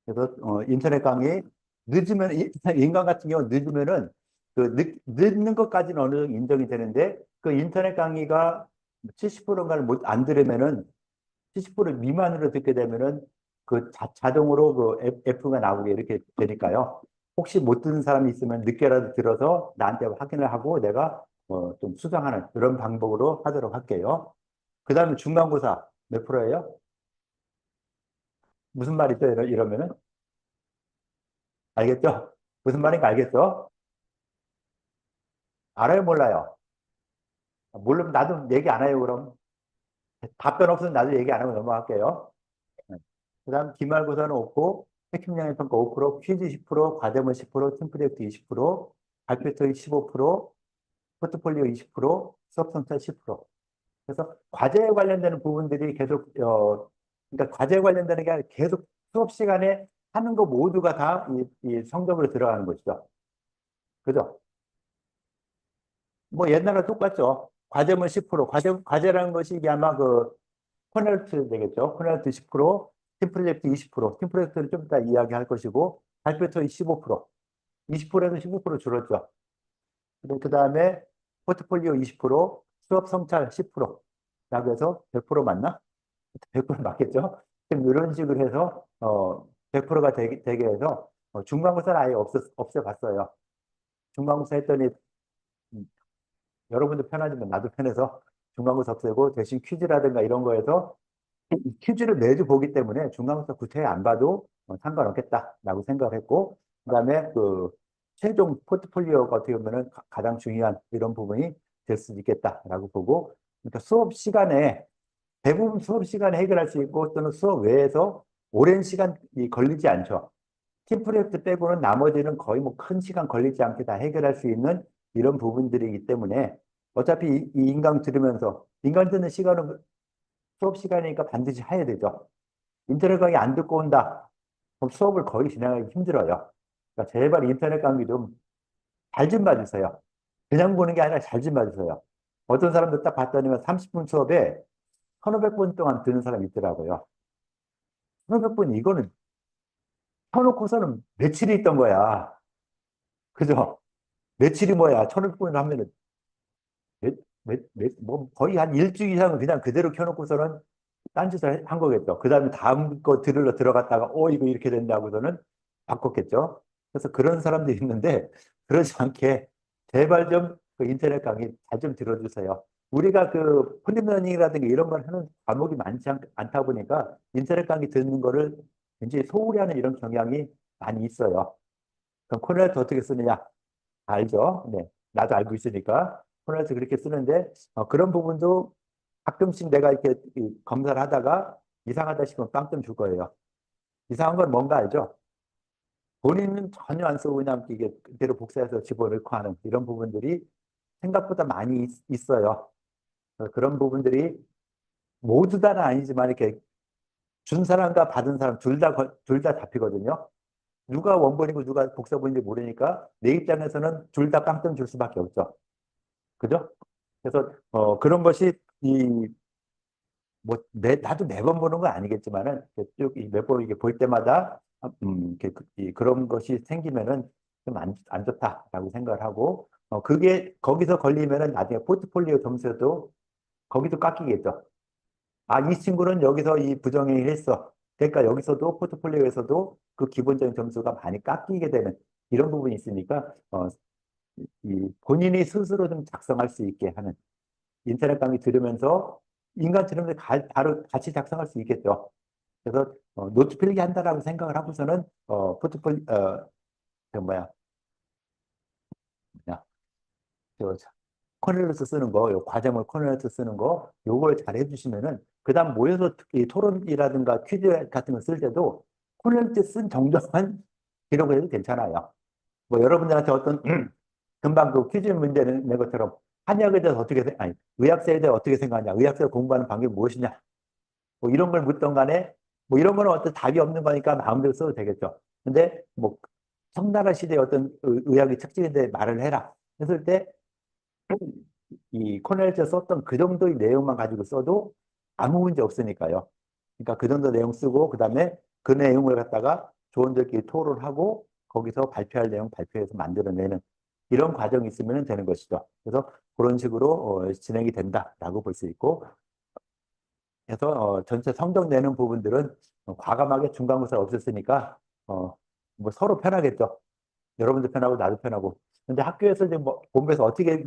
A: 그래서 인터넷 강의 늦으면 인간 같은 경우 늦으면은 그 늦는 것까지는 어느 정도 인정이 되는데 그 인터넷 강의가 70%인가를 안 들으면은 70% 미만으로 듣게 되면은 그 자동으로 그 F가 나오게 이렇게 되니까요. 혹시 못 듣는 사람이 있으면 늦게라도 들어서 나한테 확인을 하고 내가 좀 수정하는 그런 방법으로 하도록 할게요. 그 다음에 중간고사 몇 프로예요? 무슨 말이죠? 이러면은 알겠죠? 무슨 말인가 알겠죠? 알아요, 몰라요? 모르면 나도 얘기 안 해요, 그럼. 답변 없으면 나도 얘기 안 하고 넘어갈게요. 그다음 기말고사는 없고 핵심량의 평가 5%, 퀴즈 10%, 과제문 10%, 팀프로젝트 20%, 발표 토익 15%, 포트폴리오 20%, 수업 성취 10%. 그래서 과제에 관련되는 부분들이 계속 그러니까 과제에 관련되는 게 아니라 계속 수업 시간에 하는 거 모두가 다 이 성적으로 들어가는 것이죠. 그죠? 뭐 옛날과 똑같죠. 과제문 10%, 과제라는 것이 이게 아마 그 코넬트 되겠죠. 코넬트 10%, 팀 프로젝트 20%, 팀 프로젝트를 좀 이따 이야기할 것이고, 발표 토익 15%, 20%에서 15% 줄었죠. 그 다음에 포트폴리오 20%, 수업 성찰 10%. 라고 해서 100% 맞나? 100% 맞겠죠? 지금 이런 식으로 해서, 100%가 되게 해서, 중간고사를 아예 없애봤어요. 중간고사 했더니, 음, 여러분도 편하지만 나도 편해서 중간고사 없애고 대신 퀴즈라든가 이런 거에서 퀴즈를 매주 보기 때문에 중간고사 구태에 안 봐도 상관없겠다라고 생각을 했고, 그다음에 그 최종 포트폴리오가 어떻게 보면은 가장 중요한 이런 부분이 될 수도 있겠다라고 보고, 그러니까 수업 시간에 대부분 수업 시간에 해결할 수 있고 또는 수업 외에서 오랜 시간이 걸리지 않죠. 팀 프로젝트 빼고는 나머지는 거의 뭐 큰 시간 걸리지 않게 다 해결할 수 있는 이런 부분들이기 때문에 어차피 이 인강 들으면서 인강 듣는 시간은 수업 시간이니까 반드시 해야 되죠. 인터넷 강의 안 듣고 온다. 그럼 수업을 거의 진행하기 힘들어요. 그러니까 제발 인터넷 강의 좀 잘 좀 봐주세요. 그냥 보는 게 아니라 잘 좀 봐주세요. 어떤 사람들 딱 봤더니 30분 수업에 1,500분 동안 듣는 사람이 있더라고요. 1,500분 이거는 켜놓고서는 며칠이 있던 거야. 그죠? 며칠이 뭐야? 1,500분 하면은 뭐 거의 한 일주일 이상은 그냥 그대로 켜놓고서는 딴짓을 한 거겠죠. 그 다음에 다음 거 들으러 들어갔다가, 이거 이렇게 된다고서는 바꿨겠죠. 그래서 그런 사람들이 있는데, 그러지 않게, 제발 좀 그 인터넷 강의 잘 좀 들어주세요. 우리가 그 프리러닝이라든가 이런 걸 하는 과목이 많지 않다 보니까, 인터넷 강의 듣는 거를 굉장히 소홀히 하는 이런 경향이 많이 있어요. 그럼 코넬트 어떻게 쓰느냐? 알죠? 네. 나도 알고 있으니까. 코넬트 그렇게 쓰는데, 그런 부분도 가끔씩 내가 이렇게 검사를 하다가 이상하다 싶으면 빵점 줄 거예요. 이상한 건 뭔가 알죠? 본인은 전혀 안 쓰고 그냥 이게 그대로 복사해서 집어넣고 하는 이런 부분들이 생각보다 많이 있어요. 그런 부분들이 모두 다는 아니지만 이렇게 준 사람과 받은 사람 둘 다 잡히거든요. 누가 원본이고 누가 복사본인지 모르니까 내 입장에서는 둘 다 빵점 줄 수밖에 없죠. 그죠? 그래서 그런 것이 이 뭐, 나도 매번 보는 건 아니겠지만은, 쭉몇번 이게 볼 때마다, 그런 것이 생기면은 좀 안 좋다라고 생각을 하고, 그게 거기서 걸리면은 나중에 포트폴리오 점수도 거기도 깎이겠죠. 아, 이 친구는 여기서 이 부정행위를 했어. 그러니까 여기서도 포트폴리오에서도 그 기본적인 점수가 많이 깎이게 되는 이런 부분이 있으니까, 이 본인이 스스로 좀 작성할 수 있게 하는 인터넷 강의 들으면서 인간처럼 바로 같이 작성할 수 있겠죠. 그래서 노트 필기 한다라고 생각을 하고서는 포트폴리오 저 뭐야 그냥 저 코넬레스 쓰는 거, 요 과제물 코넬레스 쓰는 거, 요걸 잘 해주시면은 그다음 모여서 특히 토론이라든가 퀴즈 같은 거 쓸 때도 코넬레스 쓴 정도만 기록을 해도 괜찮아요. 뭐 여러분들한테 어떤 금방 그 퀴즈 문제 낸 것처럼 한약에 대해서 아니 의학세에 대해 어떻게 생각하냐, 의학세 공부하는 방법이 무엇이냐, 뭐 이런 걸 묻던 간에 뭐 이런 거는 어떤 답이 없는 거니까 마음대로 써도 되겠죠. 근데 뭐 청나라 시대의 어떤 의학의 특징에 대해 말을 해라 했을 때 이 코넬에서 썼던 그 정도의 내용만 가지고 써도 아무 문제 없으니까요. 그러니까 그 정도 내용 쓰고 그다음에 그 내용을 갖다가 조원들끼리 토론하고 거기서 발표할 내용 발표해서 만들어내는 이런 과정이 있으면 되는 것이죠. 그래서 그런 식으로 진행이 된다라고 볼 수 있고 그래서 전체 성적 내는 부분들은 과감하게 중간고사 없앴으니까 어, 뭐 서로 편하겠죠. 여러분도 편하고 나도 편하고. 근데 학교에서 이제 뭐 본부에서 어떻게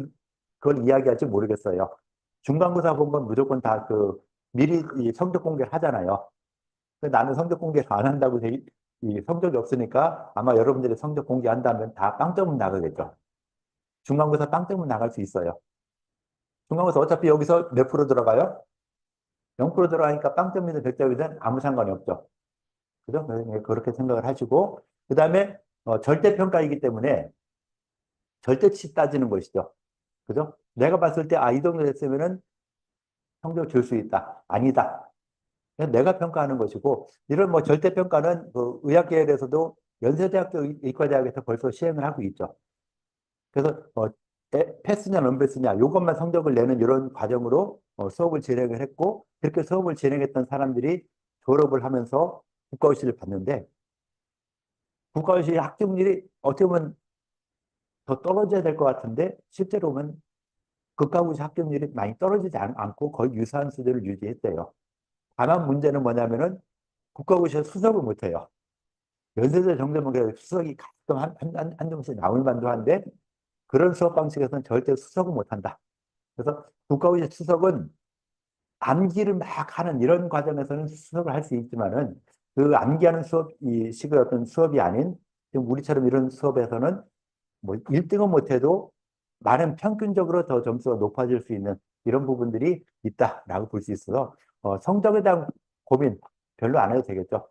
A: 그걸 이야기할지 모르겠어요. 중간고사 본 건 무조건 다 그 미리 이 성적 공개를 하잖아요. 근데 나는 성적 공개를 안 한다고 이 성적이 없으니까 아마 여러분들이 성적 공개한다면 다 빵점은 나가겠죠. 중간고사 빵점은 나갈 수 있어요. 중간고사 어차피 여기서 몇 프로 들어가요? 0% 들어가니까 빵점이든 100점이든 아무 상관이 없죠. 그죠? 그래서 그렇게 생각을 하시고, 그 다음에 절대평가이기 때문에 절대치 따지는 것이죠. 그죠? 내가 봤을 때, 이 정도 됐으면은 성적 줄 수 있다. 아니다. 그냥 내가 평가하는 것이고, 이런 뭐 절대평가는 그 의학계열에서도 연세대학교 의과대학에서 벌써 시행을 하고 있죠. 그래서 패스냐, 넌패스냐, 이것만 성적을 내는 이런 과정으로 수업을 진행을 했고, 그렇게 수업을 진행했던 사람들이 졸업을 하면서 국가고시를 봤는데, 국가고시 합격률이 어떻게 보면 더 떨어져야 될 것 같은데, 실제로 보면 국가고시 합격률이 많이 떨어지지 않고 거의 유사한 수준을 유지했대요. 다만 문제는 뭐냐면은 국가고시에 수석을 못해요. 연세대 정도면 그래도 수석이 가끔 한두 번씩 나올 만도 한데, 그런 수업 방식에서는 절대 수석을 못한다. 그래서 국가고시 수석은 암기를 막 하는 이런 과정에서는 수업을 할 수 있지만은 그 암기하는 수업, 이 식의 어떤 수업이 아닌 지금 우리처럼 이런 수업에서는 뭐 1등은 못해도 많은 평균적으로 더 점수가 높아질 수 있는 이런 부분들이 있다라고 볼 수 있어서 성적에 대한 고민 별로 안 해도 되겠죠.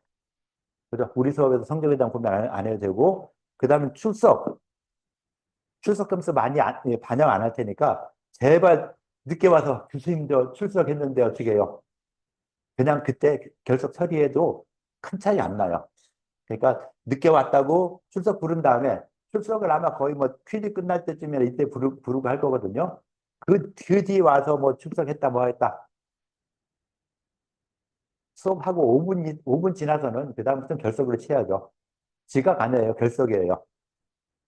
A: 그죠? 우리 수업에서 성적에 대한 고민 안 해도 되고 그다음에 출석 점수 많이 반영 안 할 테니까 제발 늦게 와서 교수님 저 출석했는데 어떻게 해요? 그냥 그때 결석 처리해도 큰 차이 안 나요. 그러니까 늦게 왔다고 출석 부른 다음에 출석을 아마 거의 뭐 퀴즈 끝날 때쯤에 이때 부르고 할 거거든요. 그 뒤에 와서 뭐 출석했다 뭐 했다. 수업하고 5분 지나서는 그다음부터는 결석으로 치야죠. 지각 아니에요. 결석이에요.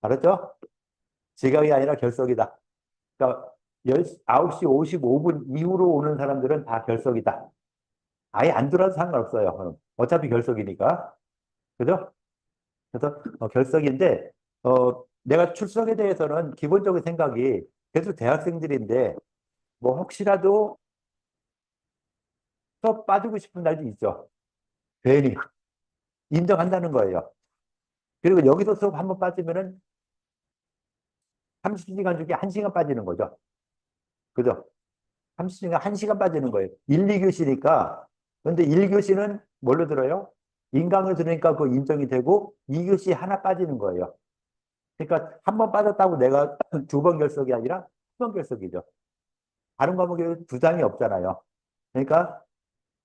A: 알았죠? 지각이 아니라 결석이다. 그러니까 9시 55분 이후로 오는 사람들은 다 결석이다. 아예 안 들어도 상관없어요. 그럼. 어차피 결석이니까. 그죠? 그래서 결석인데, 내가 출석에 대해서는 기본적인 생각이 계속 대학생들인데, 뭐 혹시라도 수업 빠지고 싶은 날도 있죠. 괜히 인정한다는 거예요. 그리고 여기서 수업 한 번 빠지면은 30시간 중에 1시간 빠지는 거죠. 그죠? 30시간 1시간 빠지는 거예요. 1, 2교시니까. 근데 1교시는 뭘로 들어요? 인강을 들으니까 그 인정이 되고 2교시 하나 빠지는 거예요. 그러니까 한 번 빠졌다고 내가 두 번 결석이 아니라 한 번 결석이죠. 다른 과목에 부담이 없잖아요. 그러니까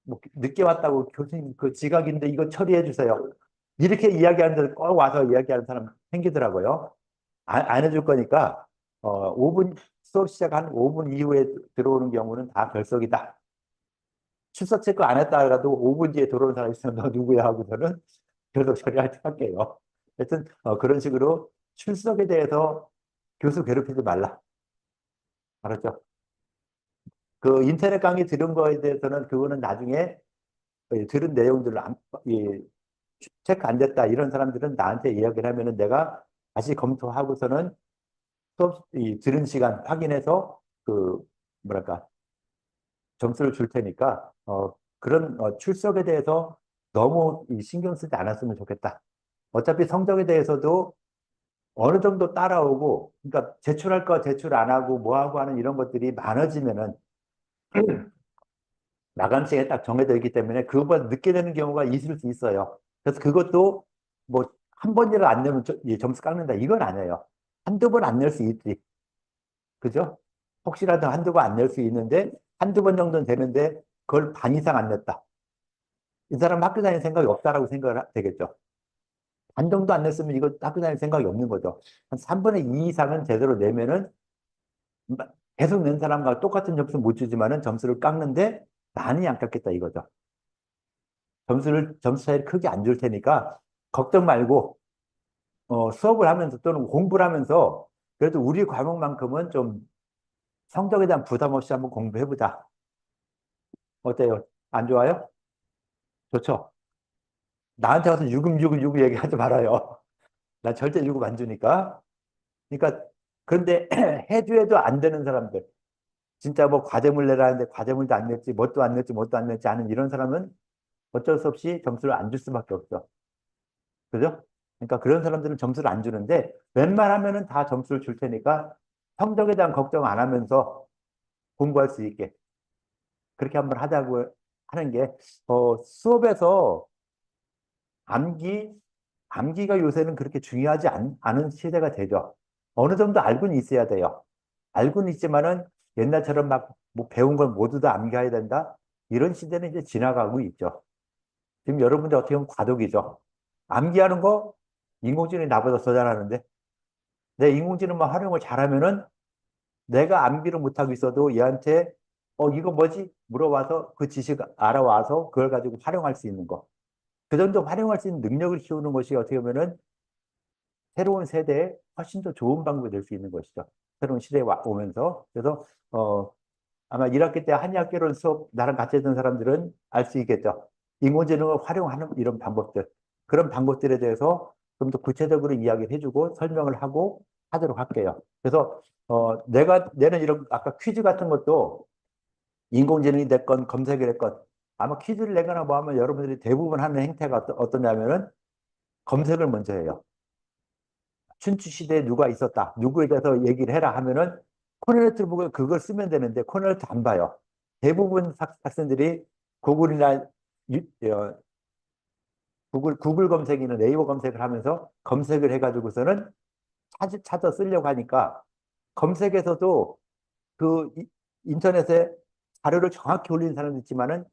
A: 뭐 늦게 왔다고 교수님 그 지각인데 이거 처리해 주세요. 이렇게 이야기하는데 꼭 와서 이야기하는 사람 생기더라고요. 안 해줄 거니까 5분 수업 시작 한 5분 이후에 들어오는 경우는 다 결석이다. 출석 체크 안 했다 하더라도 5분 뒤에 들어오는 사람이 있으면 너 누구야 하고서는 결석 처리할게요. 하여튼 그런 식으로 출석에 대해서 교수 괴롭히지 말라. 알았죠? 그 인터넷 강의 들은 거에 대해서는 그거는 나중에 들은 내용들을 이, 체크 안 됐다 이런 사람들은 나한테 이야기를 하면은 내가 다시 검토하고서는 수업 들은 시간 확인해서 그 뭐랄까 점수를 줄 테니까 그런 출석에 대해서 너무 신경 쓰지 않았으면 좋겠다. 어차피 성적에 대해서도 어느 정도 따라오고 그러니까 제출할 거 제출 안 하고 뭐 하고 하는 이런 것들이 많아지면은 마감 시간이 딱 정해져 있기 때문에 그것보다 늦게 되는 경우가 있을 수 있어요. 그래서 그것도 뭐 한 번이라도 안 내면 점수 깎는다 이건 아니에요. 한두 번 안 낼 수 있지. 그죠? 혹시라도 한두 번 안 낼 수 있는데 한두 번 정도는 되는데 그걸 반 이상 안 냈다. 이 사람 학교 다닐 생각이 없다라고 생각을 되겠죠. 반 정도 안 냈으면 이거 학교 다닐 생각이 없는 거죠. 한 3분의 2 이상은 제대로 내면은 계속 낸 사람과 똑같은 점수 못 주지만은 점수를 깎는데 많이 안 깎겠다 이거죠. 점수 차이를 크게 안 줄 테니까 걱정 말고 수업을 하면서 또는 공부를 하면서 그래도 우리 과목만큼은 좀 성적에 대한 부담 없이 한번 공부해보자. 어때요? 안 좋아요? 좋죠? 나한테 와서 유금 얘기하지 말아요. 나 절대 유금 안 주니까. 그러니까 그런데 해줘도 안 되는 사람들 진짜 뭐 과제물 내라는데 과제물도 안 냈지 뭣도 안 냈지 하는 이런 사람은 어쩔 수 없이 점수를 안 줄 수밖에 없죠. 그죠? 그러니까 그런 사람들은 점수를 안 주는데 웬만하면은 다 점수를 줄 테니까 성적에 대한 걱정 안 하면서 공부할 수 있게 그렇게 한번 하자고 하는 게 수업에서 암기 암기가 요새는 그렇게 중요하지 않은 시대가 되죠. 어느 정도 알고는 있어야 돼요. 알고는 있지만은 옛날처럼 막 뭐 배운 걸 모두 다 암기해야 된다. 이런 시대는 이제 지나가고 있죠. 지금 여러분들 어떻게 보면 과도기죠. 암기하는 거 인공지능이 나보다 더 잘하는데 내 인공지능만 활용을 잘하면은 내가 암기를 못하고 있어도 얘한테 이거 뭐지? 물어봐서 그 지식 알아와서 그걸 가지고 활용할 수 있는 거. 그 정도 활용할 수 있는 능력을 키우는 것이 어떻게 보면은 새로운 세대에 훨씬 더 좋은 방법이 될 수 있는 것이죠. 새로운 시대에 오면서. 그래서 아마 1학기 때 한의학개론 수업 나랑 같이 했던 사람들은 알 수 있겠죠. 인공지능을 활용하는 이런 방법들. 그런 방법들에 대해서 좀 더 구체적으로 이야기를 해주고 설명을 하고 하도록 할게요. 그래서 내가 내는 이런 아까 퀴즈 같은 것도 인공지능이 됐건 검색을 했건 아마 퀴즈를 내거나 뭐 하면 여러분들이 대부분 하는 행태가 어떠냐면은 검색을 먼저 해요. 춘추 시대에 누가 있었다. 누구에 대해서 얘기를 해라 하면은 코넬레트를 보고 그걸 쓰면 되는데 코넬레트 안 봐요. 대부분 학생들이 구글이나 어, 구글 검색이나 네이버 검색을 하면서 검색을 해가지고서는 찾아 쓰려고 하니까 검색에서도 그 인터넷에 자료를 정확히 올리는 사람도 있지만은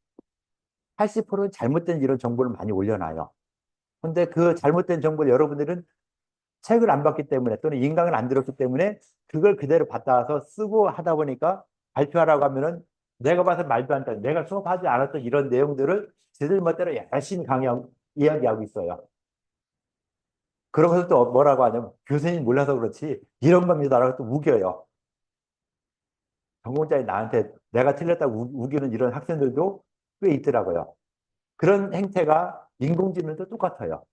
A: 80%는 잘못된 이런 정보를 많이 올려놔요. 근데 그 잘못된 정보를 여러분들은 책을 안 봤기 때문에 또는 인강을 안 들었기 때문에 그걸 그대로 받아와서 쓰고 하다 보니까 발표하라고 하면은 내가 봐서 말도 안 돼. 내가 수업하지 않았던 이런 내용들을 제들 멋대로 열심히 이야기하고 있어요. 그러고서 또 뭐라고 하냐면 교수님 몰라서 그렇지 이런 겁니다라고 또 우겨요. 전공자인 나한테 내가 틀렸다고 우기는 이런 학생들도 꽤 있더라고요. 그런 행태가 인공지능도 똑같아요.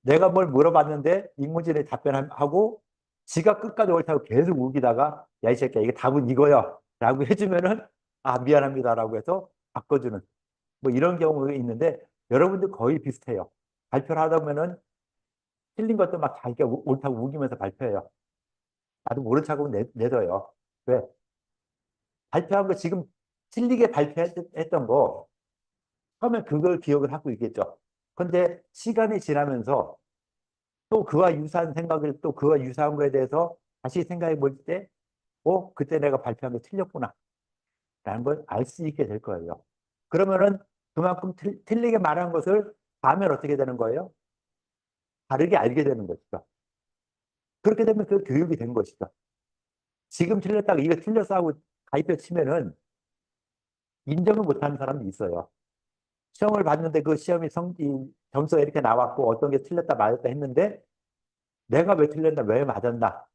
A: 내가 뭘 물어봤는데 인공지능이 답변하고 지가 끝까지 옳다고 계속 우기다가 야, 이 새끼야, 이게 답은 이거야. 라고 해주면은 아, 미안합니다라고 해서 바꿔주는 뭐 이런 경우가 있는데 여러분들 거의 비슷해요. 발표를 하다 보면은 틀린 것도 막 자기가 옳다고 우기면서 발표해요. 나도 모른 척하고 내둬요. 왜? 발표한 거 지금 틀리게 발표했던 거 처음에 그걸 기억을 하고 있겠죠. 근데 시간이 지나면서 또 그와 유사한 생각을 또 그와 유사한 거에 대해서 다시 생각해 볼 때, 그때 내가 발표한 게 틀렸구나. 라는 걸 알 수 있게 될 거예요. 그러면은 그만큼 틀리게 말한 것을 다음엔 어떻게 되는 거예요? 다르게 알게 되는 것이죠. 그렇게 되면 그 교육이 된 것이죠. 지금 틀렸다고 이거 틀렸어 하고 가입해 치면은 인정을 못하는 사람도 있어요. 시험을 봤는데 그 시험이 점수가 이렇게 나왔고 어떤 게 틀렸다 맞았다 했는데 내가 왜 틀렸나 왜 맞았나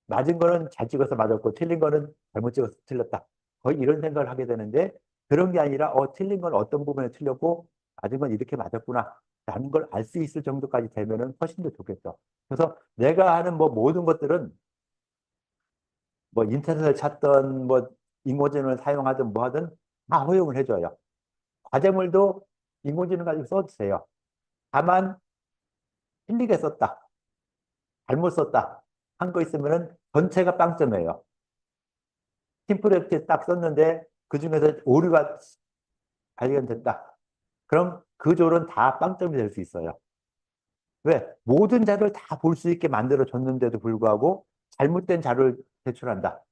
A: 맞은 거는 잘 찍어서 맞았고 틀린 거는 잘못 찍어서 틀렸다. 거의 이런 생각을 하게 되는데 그런 게 아니라 틀린 건 어떤 부분에 틀렸고 맞은 건 이렇게 맞았구나 라는 걸 알 수 있을 정도까지 되면은 훨씬 더 좋겠죠. 그래서 내가 하는 뭐 모든 것들은 뭐 인터넷을 찾던 뭐 인공지능을 사용하든 뭐 하든 다 허용을 해줘요. 과제물도 인공지능 가지고 써주세요. 다만 틀리게 썼다, 잘못 썼다 한 거 있으면은 전체가 빵점이에요. 팀프로젝트에 딱 썼는데 그중에서 오류가 발견됐다. 그럼 그 조는 다 빵점이 될 수 있어요. 왜? 모든 자료를 다 볼 수 있게 만들어 줬는데도 불구하고 잘못된 자료를 제출한다.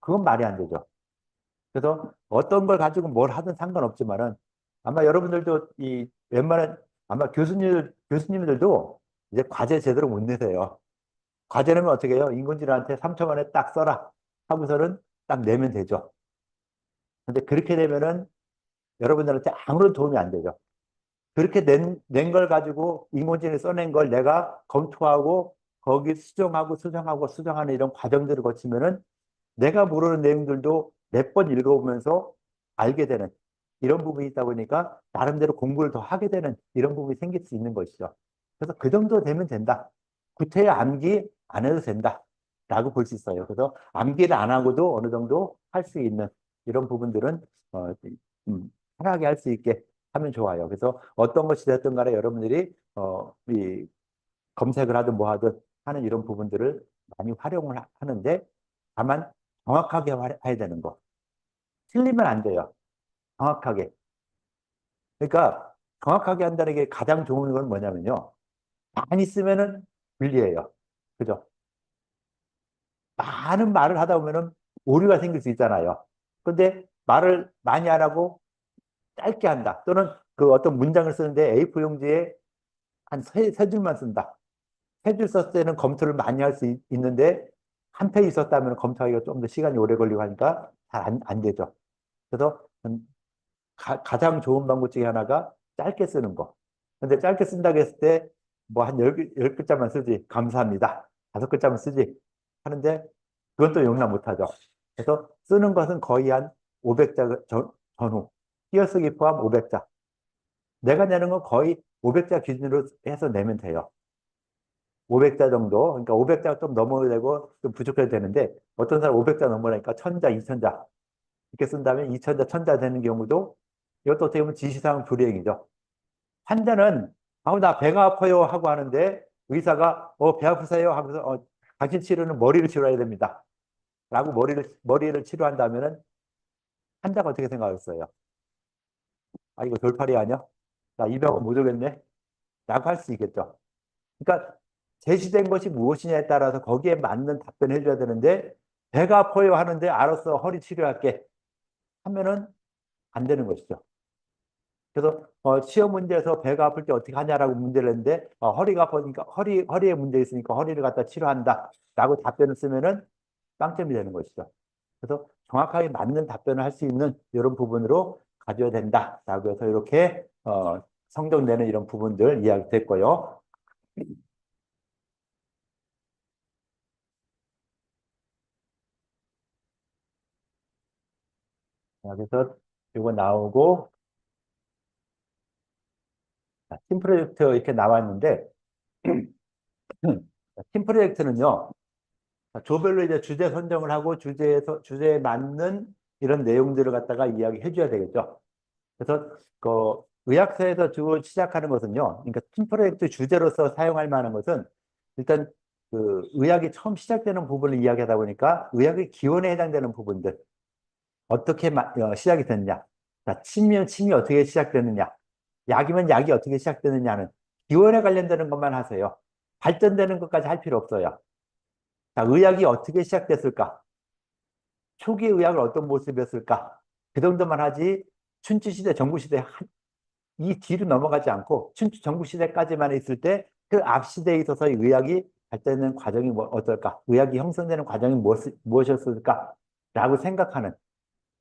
A: 그건 말이 안 되죠. 그래서 어떤 걸 가지고 뭘 하든 상관없지만은 아마 여러분들도 이 웬만한 아마 교수님들도 이제 과제 제대로 못 내세요. 과제 내면 어떻게 해요? 인공지능한테 3초 만에 딱 써라 하고서는 딱 내면 되죠. 근데 그렇게 되면은 여러분들한테 아무런 도움이 안 되죠. 그렇게 낸 걸 가지고 인공지능이 써낸 걸 내가 검토하고 거기 수정하고 수정하는 이런 과정들을 거치면은 내가 모르는 내용들도 몇 번 읽어보면서 알게 되는 이런 부분이 있다 보니까 나름대로 공부를 더 하게 되는 이런 부분이 생길 수 있는 것이죠. 그래서 그 정도 되면 된다. 구태여 암기 안 해도 된다. 라고 볼 수 있어요. 그래서 암기를 안 하고도 어느 정도 할 수 있는 이런 부분들은 편하게 할 수 있게 하면 좋아요. 그래서 어떤 것이 됐든 간에 여러분들이 이 검색을 하든 뭐 하든 하는 이런 부분들을 많이 활용을 하는데 다만 정확하게 해야 되는 거. 틀리면 안 돼요. 정확하게. 그러니까 정확하게 한다는 게 가장 좋은 건 뭐냐면요. 많이 쓰면은 불리해요. 그죠? 많은 말을 하다 보면은 오류가 생길 수 있잖아요. 근데 말을 많이 안 하고 짧게 한다. 또는 그 어떤 문장을 쓰는데 A4 용지에 한 세 줄만 쓴다. 세 줄 썼을 때는 검토를 많이 할 수 있는데 한 페이지 썼다면 검토하기가 좀 더 시간이 오래 걸리고 하니까 잘 안 되죠. 그래서 가장 좋은 방법 중에 하나가 짧게 쓰는 거. 근데 짧게 쓴다고 했을 때 뭐 한 열 글자만 쓰지. 감사합니다. 다섯 글자만 쓰지. 하는데 그건 또 용납 못하죠. 그래서 쓰는 것은 거의 한 500자 전후. 띄어쓰기 포함 500자. 내가 내는 건 거의 500자 기준으로 해서 내면 돼요. 500자 정도. 그러니까 500자가 좀 넘어야 되고 좀 부족해도 되는데 어떤 사람 500자 넘어가니까 1000자, 2000자 이렇게 쓴다면 2000자, 1000자 되는 경우도 이것도 어떻게 보면 지시사항 불이행이죠. 환자는 나 배가 아파요 하고 하는데 의사가 배 아프세요 하고서 당신 치료는 머리를 치료해야 됩니다. 라고 머리를 치료한다면은 환자가 어떻게 생각하겠어요? 아, 이거 돌팔이 아니야? 나 이 병은 못 오겠네? 라고 할 수 있겠죠. 그러니까 제시된 것이 무엇이냐에 따라서 거기에 맞는 답변을 해줘야 되는데 배가 아파요 하는데 알았어 허리 치료할게 하면은 안 되는 것이죠. 그래서 시험 문제에서 배가 아플 때 어떻게 하냐라고 문제를 했는데 허리가 아프니까 허리에 문제 있으니까 허리를 갖다 치료한다라고 답변을 쓰면은 빵점이 되는 것이죠. 그래서 정확하게 맞는 답변을 할 수 있는 이런 부분으로 가져야 된다라고 해서 이렇게 성적내는 이런 부분들 이야기됐고요. 네. 그래서 이거 나오고, 팀 프로젝트 이렇게 나왔는데, 팀 프로젝트는요, 조별로 이제 주제 선정을 하고 주제에 맞는 이런 내용들을 갖다가 이야기해 줘야 되겠죠. 그래서 그 의학서에서 주로 시작하는 것은요. 그러니까 팀 프로젝트 주제로서 사용할 만한 것은 일단 그 의학이 처음 시작되는 부분을 이야기하다 보니까 의학의 기원에 해당되는 부분들 어떻게 시작이 됐느냐. 자, 침이면 침이 어떻게 시작되느냐. 약이면 약이 어떻게 시작되느냐는 기원에 관련되는 것만 하세요. 발전되는 것까지 할 필요 없어요. 자, 의학이 어떻게 시작됐을까? 초기 의학을 어떤 모습이었을까? 그 정도만 하지 춘추시대, 전국시대 이 뒤로 넘어가지 않고 춘추 전국시대까지만 있을 때 그 앞 시대에 있어서 의학이 발전되는 과정이 어떨까? 의학이 형성되는 과정이 무엇이었을까? 라고 생각하는.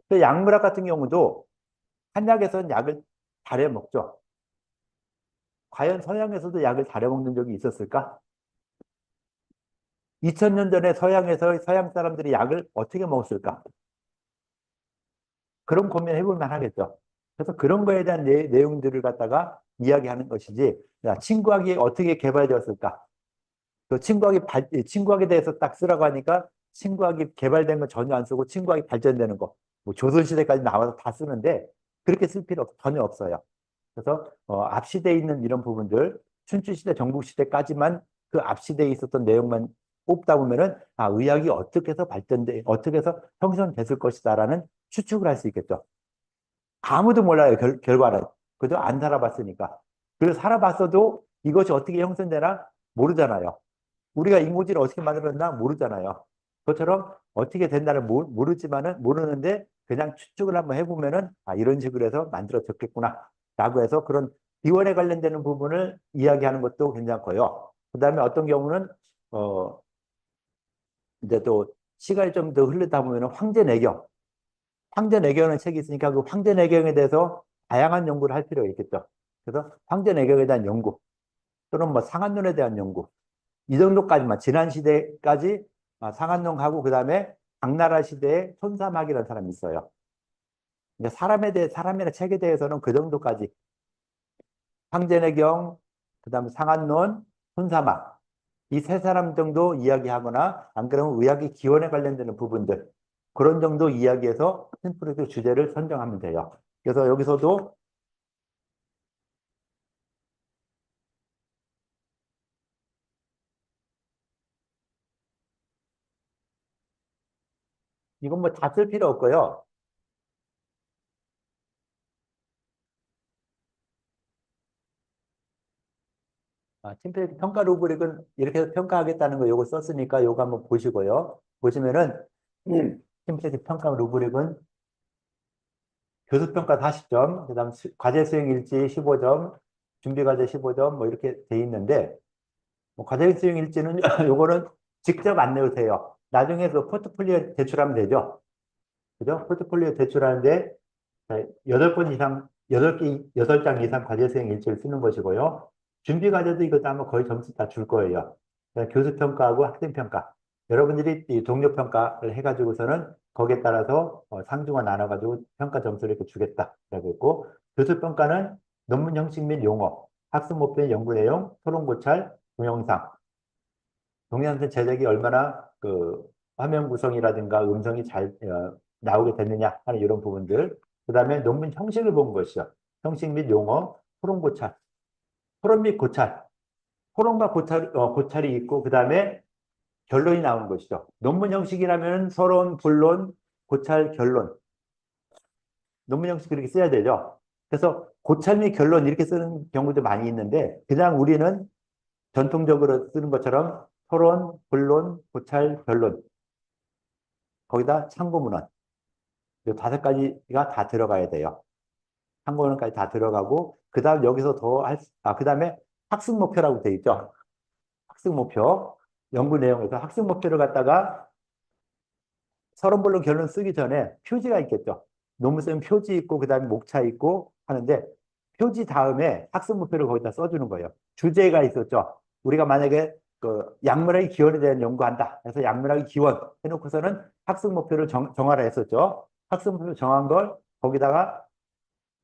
A: 또 약물학 같은 경우도 한약에서는 약을 달여 먹죠. 과연 서양에서도 약을 달여 먹는 적이 있었을까? 2000년 전에 서양에서 서양 사람들이 약을 어떻게 먹었을까? 그런 고민을 해볼 만하겠죠. 그래서 그런 거에 대한 내용들을 갖다가 이야기하는 것이지, 야, 친구학이 어떻게 개발되었을까? 그 친구학에 대해서 딱 쓰라고 하니까 친구학이 개발된 건 전혀 안 쓰고 친구학이 발전되는 거, 뭐 조선시대까지 나와서 다 쓰는데 그렇게 쓸 필요 전혀 없어요. 그래서 앞 시대에 있는 이런 부분들, 춘추시대, 전국시대까지만 그 앞 시대에 있었던 내용만 뽑다 보면은 아, 의학이 어떻게 해서 어떻게 해서 형성됐을 것이다라는 추측을 할 수 있겠죠. 아무도 몰라요, 결과는. 그죠? 안 살아봤으니까. 그래서 살아봤어도 이것이 어떻게 형성되나 모르잖아요. 우리가 인공지를 어떻게 만들었나 모르잖아요. 그것처럼 어떻게 된다는 모르지만은 모르는데 그냥 추측을 한번 해보면은 아, 이런 식으로 해서 만들어졌겠구나. 라고 해서 그런 비원에 관련되는 부분을 이야기하는 것도 괜찮고요. 그 다음에 어떤 경우는, 어, 이제 또 시간이 좀 더 흐르다 보면은 황제내경. 황제내경이라는 책이 있으니까 그 황제내경에 대해서 다양한 연구를 할 필요가 있겠죠. 그래서 황제내경에 대한 연구 또는 뭐 상한론에 대한 연구 이 정도까지만 지난 시대까지 상한론하고 그다음에 당나라 시대의 손삼학이라는 사람이 있어요. 그러니까 사람이나 책에 대해서는 그 정도까지 황제내경 그다음에 상한론, 손삼학 이 세 사람 정도 이야기하거나 안 그러면 의학의 기원에 관련되는 부분들 그런 정도 이야기해서 템플릿 주제를 선정하면 돼요. 그래서 여기서도 이건 뭐 다 쓸 필요 없고요. 팀플릿 평가 루브릭은 이렇게 해서 평가하겠다는 거 요거 썼으니까 요거 한번 보시고요. 보시면은 팀플릿 평가 루브릭은 교수평가 40점, 그다음 과제 수행 일지 15점, 준비 과제 15점 뭐 이렇게 돼 있는데 뭐 과제 수행 일지는 요거는 직접 안 내우세요. 나중에 그 포트폴리오 제출하면 되죠. 그죠? 포트폴리오 제출하는데 8번 이상, 8장 이상 과제 수행 일지를 쓰는 것이고요. 준비 과제도 이것도 아마 거의 점수 다 줄 거예요. 교수 평가하고 학생 평가. 여러분들이 이 동료 평가를 해가지고서는 거기에 따라서 상중하 나눠가지고 평가 점수를 이렇게 주겠다라고 했고, 교수 평가는 논문 형식 및 용어, 학습 목표 연구 내용, 토론 고찰, 동영상. 동영상 제작이 얼마나 그 화면 구성이라든가 음성이 잘 나오게 됐느냐 하는 이런 부분들. 그 다음에 논문 형식을 본 것이요. 형식 및 용어, 토론 고찰. 토론 및 고찰. 토론과 고찰이 있고, 그 다음에 결론이 나오는 것이죠. 논문 형식이라면 서론, 본론, 고찰, 결론. 논문 형식 그렇게 써야 되죠. 그래서 고찰 및 결론 이렇게 쓰는 경우도 많이 있는데, 그냥 우리는 전통적으로 쓰는 것처럼 토론, 본론, 고찰, 결론. 거기다 참고문헌. 이 5가지가 다 들어가야 돼요. 참고문헌까지 다 들어가고, 그 다음 여기서 그 다음에 학습 목표라고 돼 있죠. 학습 목표. 연구 내용에서 학습 목표를 갖다가 서론, 본론, 결론 쓰기 전에 표지가 있겠죠. 논문 쓰면 표지 있고, 그 다음에 목차 있고 하는데, 표지 다음에 학습 목표를 거기다 써주는 거예요. 주제가 있었죠. 우리가 만약에 그 약물학의 기원에 대한 연구한다. 그래서 약물학의 기원 해놓고서는 학습 목표를 정하라 했었죠. 학습목표 정한 걸 거기다가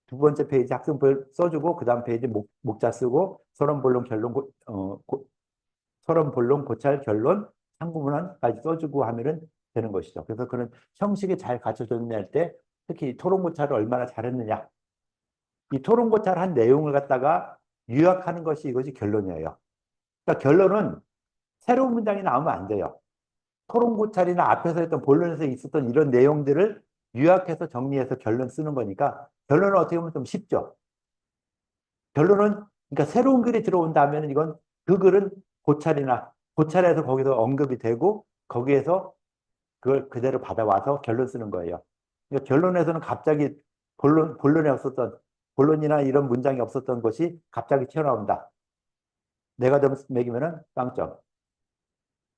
A: 두 번째 페이지 학습을 써주고 그 다음 페이지 목자 쓰고 서론 본론 결론 서론 본론 고찰 결론 상부문헌까지 써주고 하면은 되는 것이죠. 그래서 그런 형식이 잘 갖춰졌냐 할 때 특히 토론 고찰을 얼마나 잘했느냐 이 토론 고찰한 내용을 갖다가 요약하는 것이 이것이 결론이에요. 그러니까 결론은 새로운 문장이 나오면 안 돼요. 토론 고찰이나 앞에서 했던 본론에서 있었던 이런 내용들을 요약해서 정리해서 결론 쓰는 거니까 결론은 어떻게 보면 좀 쉽죠. 결론은 그러니까 새로운 글이 들어온다면 이건 그 글은 고찰해서 거기서 언급이 되고 거기에서 그걸 그대로 받아와서 결론 쓰는 거예요. 그러니까 결론에서는 갑자기 본론에 없었던 본론이나 이런 문장이 없었던 것이 갑자기 튀어나온다. 내가 점수 매기면은 빵점.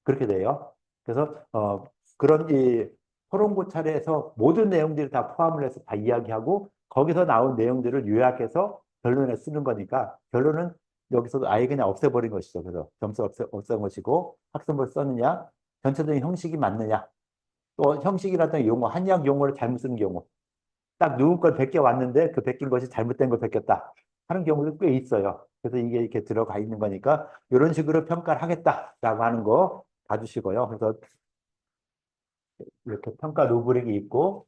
A: 그렇게 돼요. 그래서 그런 이 토론 고찰에서 모든 내용들을 다 포함을 해서 다 이야기하고 거기서 나온 내용들을 요약해서 결론에 쓰는 거니까 결론은 여기서도 아예 그냥 없애버린 것이죠. 그래서 점수 없앤 것이고 학습을 썼느냐, 전체적인 형식이 맞느냐, 또 형식이라든 용어, 한의학 용어를 잘못 쓰는 경우, 딱 누군 걸 베껴 왔는데 그 베낀 것이 잘못된 걸 베꼈다 하는 경우도 꽤 있어요. 그래서 이게 이렇게 들어가 있는 거니까 이런 식으로 평가를 하겠다라고 하는 거 봐주시고요. 그래서 이렇게 평가 루브릭이 있고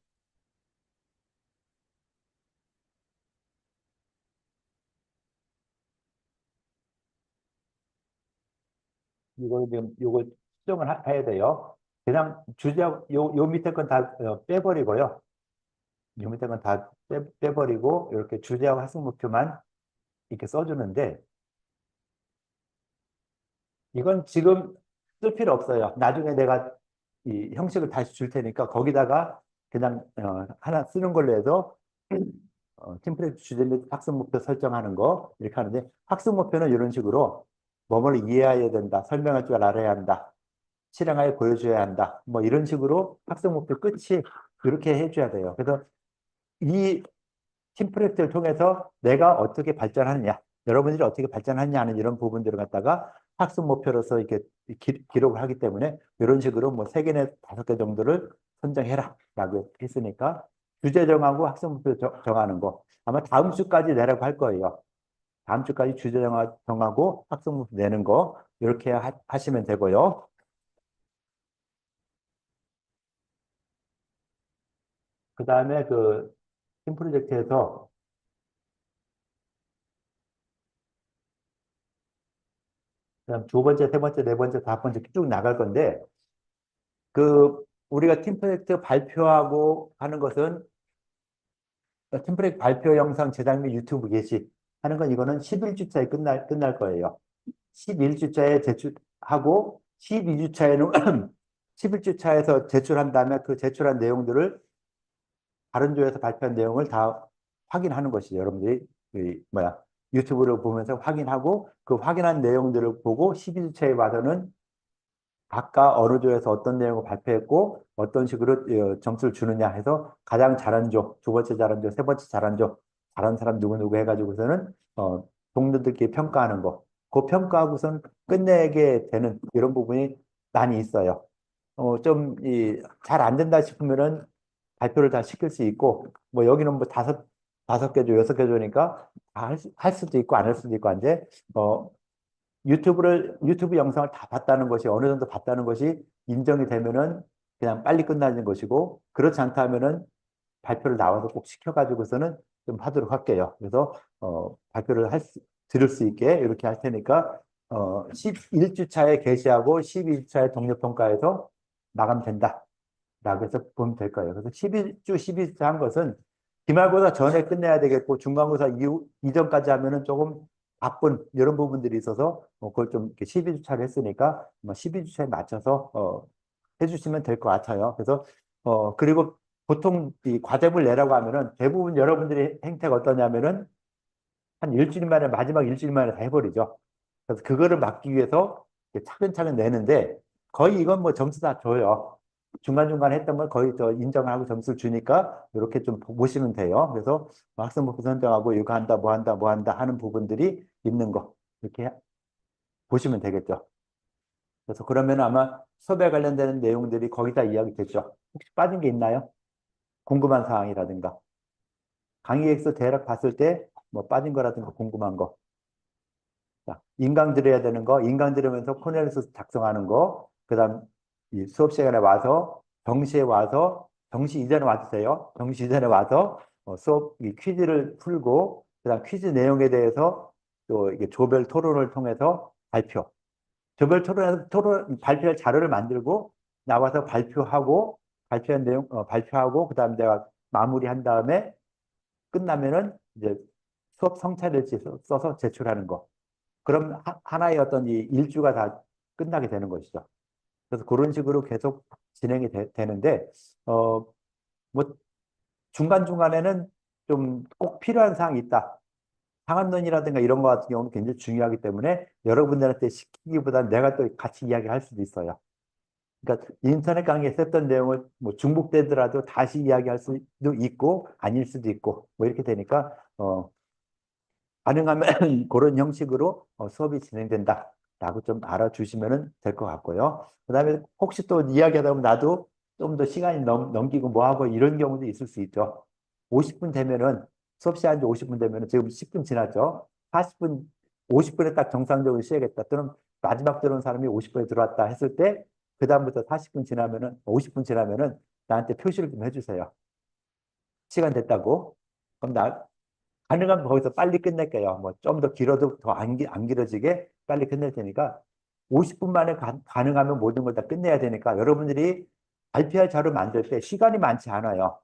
A: 이걸 지금 요걸 수정을 해야 돼요. 그냥 요 밑에 건 다 빼버리고요. 요 밑에 건 다 빼버리고 이렇게 주제하고 학습 목표만 이렇게 써주는데 이건 지금 쓸 필요 없어요. 나중에 내가 이 형식을 다시 줄 테니까 거기다가 그냥 하나 쓰는 걸로 해서 팀플레이트 주제 및 학습 목표 설정하는 거 이렇게 하는데 학습 목표는 이런 식으로 뭐뭐를 이해해야 된다. 설명할 줄 알아야 한다. 실행하여 보여줘야 한다. 뭐 이런 식으로 학습 목표 끝이 그렇게 해줘야 돼요. 그래서 이 팀프레트를 통해서 내가 어떻게 발전하느냐, 여러분들이 어떻게 발전하느냐 하는 이런 부분들을 갖다가 학습 목표로서 이렇게 기록을 하기 때문에 이런 식으로 뭐 3개나 5개 정도를 선정해라 라고 했으니까 주제 정하고 학습 목표 정하는 거 아마 다음 주까지 내라고 할 거예요. 다음 주까지 주제 정하고 학습 목표 내는 거 이렇게 하시면 되고요. 그 다음에 그 팀 프로젝트에서 그다음 두 번째, 세 번째, 네 번째, 다섯 번째 쭉 나갈 건데 그 우리가 팀프로젝트 발표하고 하는 것은 팀프로젝트 발표 영상 제작 및 유튜브 게시 하는 건 이거는 11주차에 끝날 거예요. 11주차에 제출하고 12주차에는 11주차에서 제출한 다음에 그 제출한 내용들을 다른 조에서 발표한 내용을 다 확인하는 것이죠. 여러분들이 그 뭐야 유튜브를 보면서 확인하고 그 확인한 내용들을 보고 12주차에 와서는 각각 어느 조에서 어떤 내용을 발표했고 어떤 식으로 점수를 주느냐 해서 가장 잘한 조, 두 번째 잘한 조, 세 번째 잘한 조, 잘한 사람 누구누구 해가지고서는 동료들끼리 평가하는 거. 그 평가하고선 끝내게 되는 이런 부분이 많이 있어요. 좀 잘 안 된다 싶으면은 발표를 다 시킬 수 있고 뭐 여기는 뭐 다섯 개 조, 여섯 개 조니까 할 수도 있고 안 할 수도 있고 한데 유튜브 영상을 다 봤다는 것이 어느 정도 봤다는 것이 인정이 되면은 그냥 빨리 끝나는 것이고 그렇지 않다 하면은 발표를 나와서 꼭 시켜가지고서는 좀 하도록 할게요. 그래서 발표를 들을 수 있게 이렇게 할 테니까 11주차에 게시하고 12주차에 동료평가에서 마감된다. 라고 해서 보면 될 거예요. 그래서 11주, 12주차 한 것은 기말고사 전에 끝내야 되겠고 중간고사 이전까지 하면은 조금 바쁜 이런 부분들이 있어서 그걸 좀 12주차를 했으니까 12주차에 맞춰서 해주시면 될 것 같아요. 그래서 그리고 보통 이 과제물 내라고 하면은 대부분 여러분들의 행태가 어떠냐면은 한 일주일 만에 마지막 일주일 만에 다 해버리죠. 그래서 그거를 막기 위해서 차근차근 내는데 거의 이건 뭐 점수 다 줘요. 중간중간 했던 걸 거의 더 인정을 하고 점수를 주니까 이렇게 좀 보시면 돼요. 그래서 학생 목표 선정하고 이거 한다, 뭐 한다, 뭐 한다 하는 부분들이 있는 거 이렇게 보시면 되겠죠. 그래서 그러면 아마 수업에 관련되는 내용들이 거기다 이야기 됐죠. 혹시 빠진 게 있나요? 궁금한 사항이라든가 강의 엑스 대략 봤을 때 뭐 빠진 거라든가 궁금한 거. 자, 인강 들어야 되는 거, 인강 들으면서 코넬리스 작성하는 거, 그다음 이 수업 시간에 와서 정시에 와서 정시 이전에 와주세요. 정시 이전에 와서 수업 이 퀴즈를 풀고 그다음 퀴즈 내용에 대해서 또 이게 조별 토론을 통해서 발표. 조별 토론 발표할 자료를 만들고 나와서 발표하고 발표한 내용 발표하고 그다음 내가 마무리한 다음에 끝나면은 이제 수업 성찰일지 써서 제출하는 거. 그럼 하나의 어떤 이 일주가 다 끝나게 되는 것이죠. 그래서 그런 식으로 계속 진행이 되는데, 뭐, 중간중간에는 좀 꼭 필요한 사항이 있다. 상한론이라든가 이런 거 같은 경우는 굉장히 중요하기 때문에 여러분들한테 시키기보다는 내가 또 같이 이야기할 수도 있어요. 그러니까 인터넷 강의에 썼던 내용을 뭐 중복되더라도 다시 이야기할 수도 있고 아닐 수도 있고 뭐 이렇게 되니까 가능하면 그런 형식으로 수업이 진행된다라고 좀 알아주시면 될 것 같고요. 그다음에 혹시 또 이야기하다 보면 나도 좀 더 시간이 넘기고 뭐 하고 이런 경우도 있을 수 있죠. 50분 되면은 수업 시간 50분 되면은 지금 10분 지났죠. 40분 50분에 딱 정상적으로 쉬어야겠다. 또는 마지막 들어온 사람이 50분에 들어왔다 했을 때 그다음부터 40분 지나면은 50분 지나면은 나한테 표시를 좀 해주세요. 시간 됐다고. 그럼 가능하면 거기서 빨리 끝낼게요. 뭐 좀 더 길어도 더 안 길어지게 빨리 끝낼 테니까 50분 만에 가능하면 모든 걸 다 끝내야 되니까 여러분들이 발표할 자료 만들 때 시간이 많지 않아요.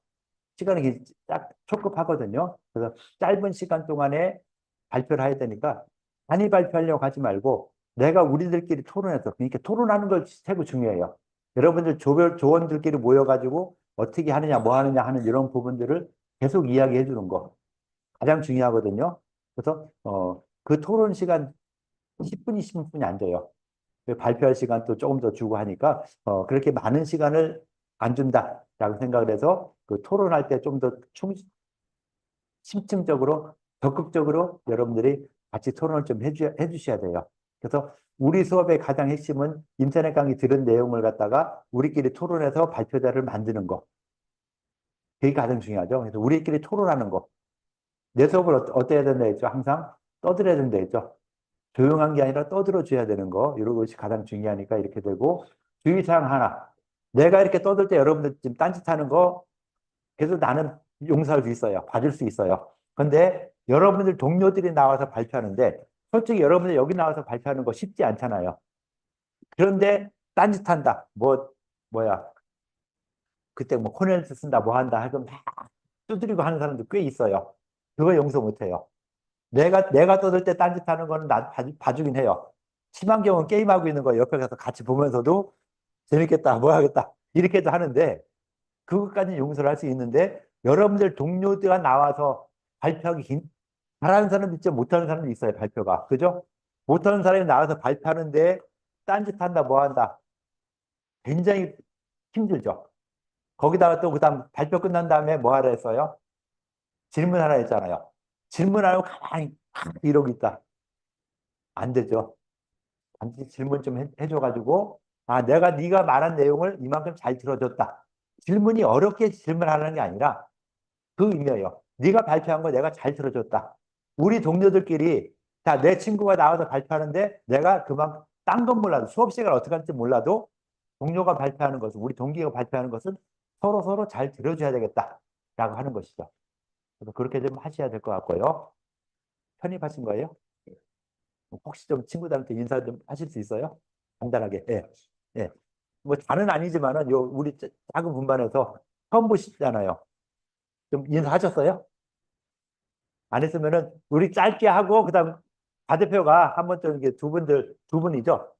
A: 시간이 딱 촉급하거든요. 그래서 짧은 시간 동안에 발표를 해야 되니까 많이 발표하려고 하지 말고 내가 우리들끼리 토론해서 그러니까 토론하는 걸 최고 중요해요. 여러분들 조원들끼리 모여가지고 어떻게 하느냐 뭐 하느냐 하는 이런 부분들을 계속 이야기해 주는 거. 가장 중요하거든요. 그래서 그 토론 시간 10분, 20분이 안 돼요. 발표할 시간도 조금 더 주고 하니까 그렇게 많은 시간을 안 준다라고 생각을 해서 그 토론할 때 좀 더 심층적으로 적극적으로 여러분들이 같이 토론을 좀 해주셔야 돼요. 그래서 우리 수업의 가장 핵심은 인터넷 강의 들은 내용을 갖다가 우리끼리 토론해서 발표자를 만드는 거. 그게 가장 중요하죠. 그래서 우리끼리 토론하는 거. 내 수업을 어때야 된다 했죠? 항상 떠들어야 된다 했죠? 조용한 게 아니라 떠들어 줘야 되는 거. 이런 것이 가장 중요하니까 이렇게 되고 주의사항 하나. 내가 이렇게 떠들 때 여러분들 지금 딴짓하는 거 계속 나는 용서할 수 있어요. 봐줄 수 있어요. 근데 여러분들 동료들이 나와서 발표하는데 솔직히 여러분들 여기 나와서 발표하는 거 쉽지 않잖아요. 그런데 딴짓한다. 뭐야. 그때 뭐 코넬스 쓴다 뭐 한다 하고 막 두드리고 하는 사람도 꽤 있어요. 그거 용서 못 해요. 내가 떠들 때 딴짓하는 거는 나 봐주긴 해요. 심한 경우는 게임하고 있는 거 옆에 가서 같이 보면서도 재밌겠다, 뭐 하겠다, 이렇게도 하는데, 그것까지는 용서를 할 수 있는데, 여러분들 동료들과 나와서 발표하기 잘하는 사람도 있죠, 못하는 사람도 있어요, 발표가. 그죠? 못하는 사람이 나와서 발표하는데, 딴짓한다, 뭐 한다. 굉장히 힘들죠. 거기다가 또 그다음 발표 끝난 다음에 뭐 하라 했어요? 질문하라 했잖아요. 질문하고 가만히 이러고 있다. 안 되죠. 반드시 질문 좀 해줘가지고 내가 네가 말한 내용을 이만큼 잘 들어줬다. 질문이 어렵게 질문하는 게 아니라 그 의미예요. 네가 발표한 거 내가 잘 들어줬다. 우리 동료들끼리 자, 내 친구가 나와서 발표하는데 내가 그만 딴 건 몰라도 수업 시간 어떻게 할지 몰라도 동료가 발표하는 것은 우리 동기가 발표하는 것은 서로 잘 들어줘야 되겠다라고 하는 것이죠. 그래서 그렇게 좀 하셔야 될 것 같고요. 편입하신 거예요? 혹시 좀 친구들한테 인사 좀 하실 수 있어요? 간단하게. 예. 예. 뭐 다는 아니지만은 요 우리 작은 분반에서 처음 보시잖아요. 좀 인사하셨어요? 안 했으면은 우리 짧게 하고 그다음 과대표가 한번 좀 이게 두 분이죠.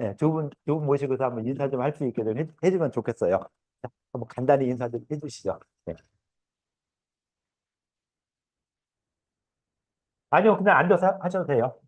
A: 예, 두 분 모시고서 한번 인사 좀 할 수 있게 좀 해주면 좋겠어요. 자, 한번 간단히 인사 좀 해주시죠. 예. 아니요, 그냥 앉아서 하셔도 돼요.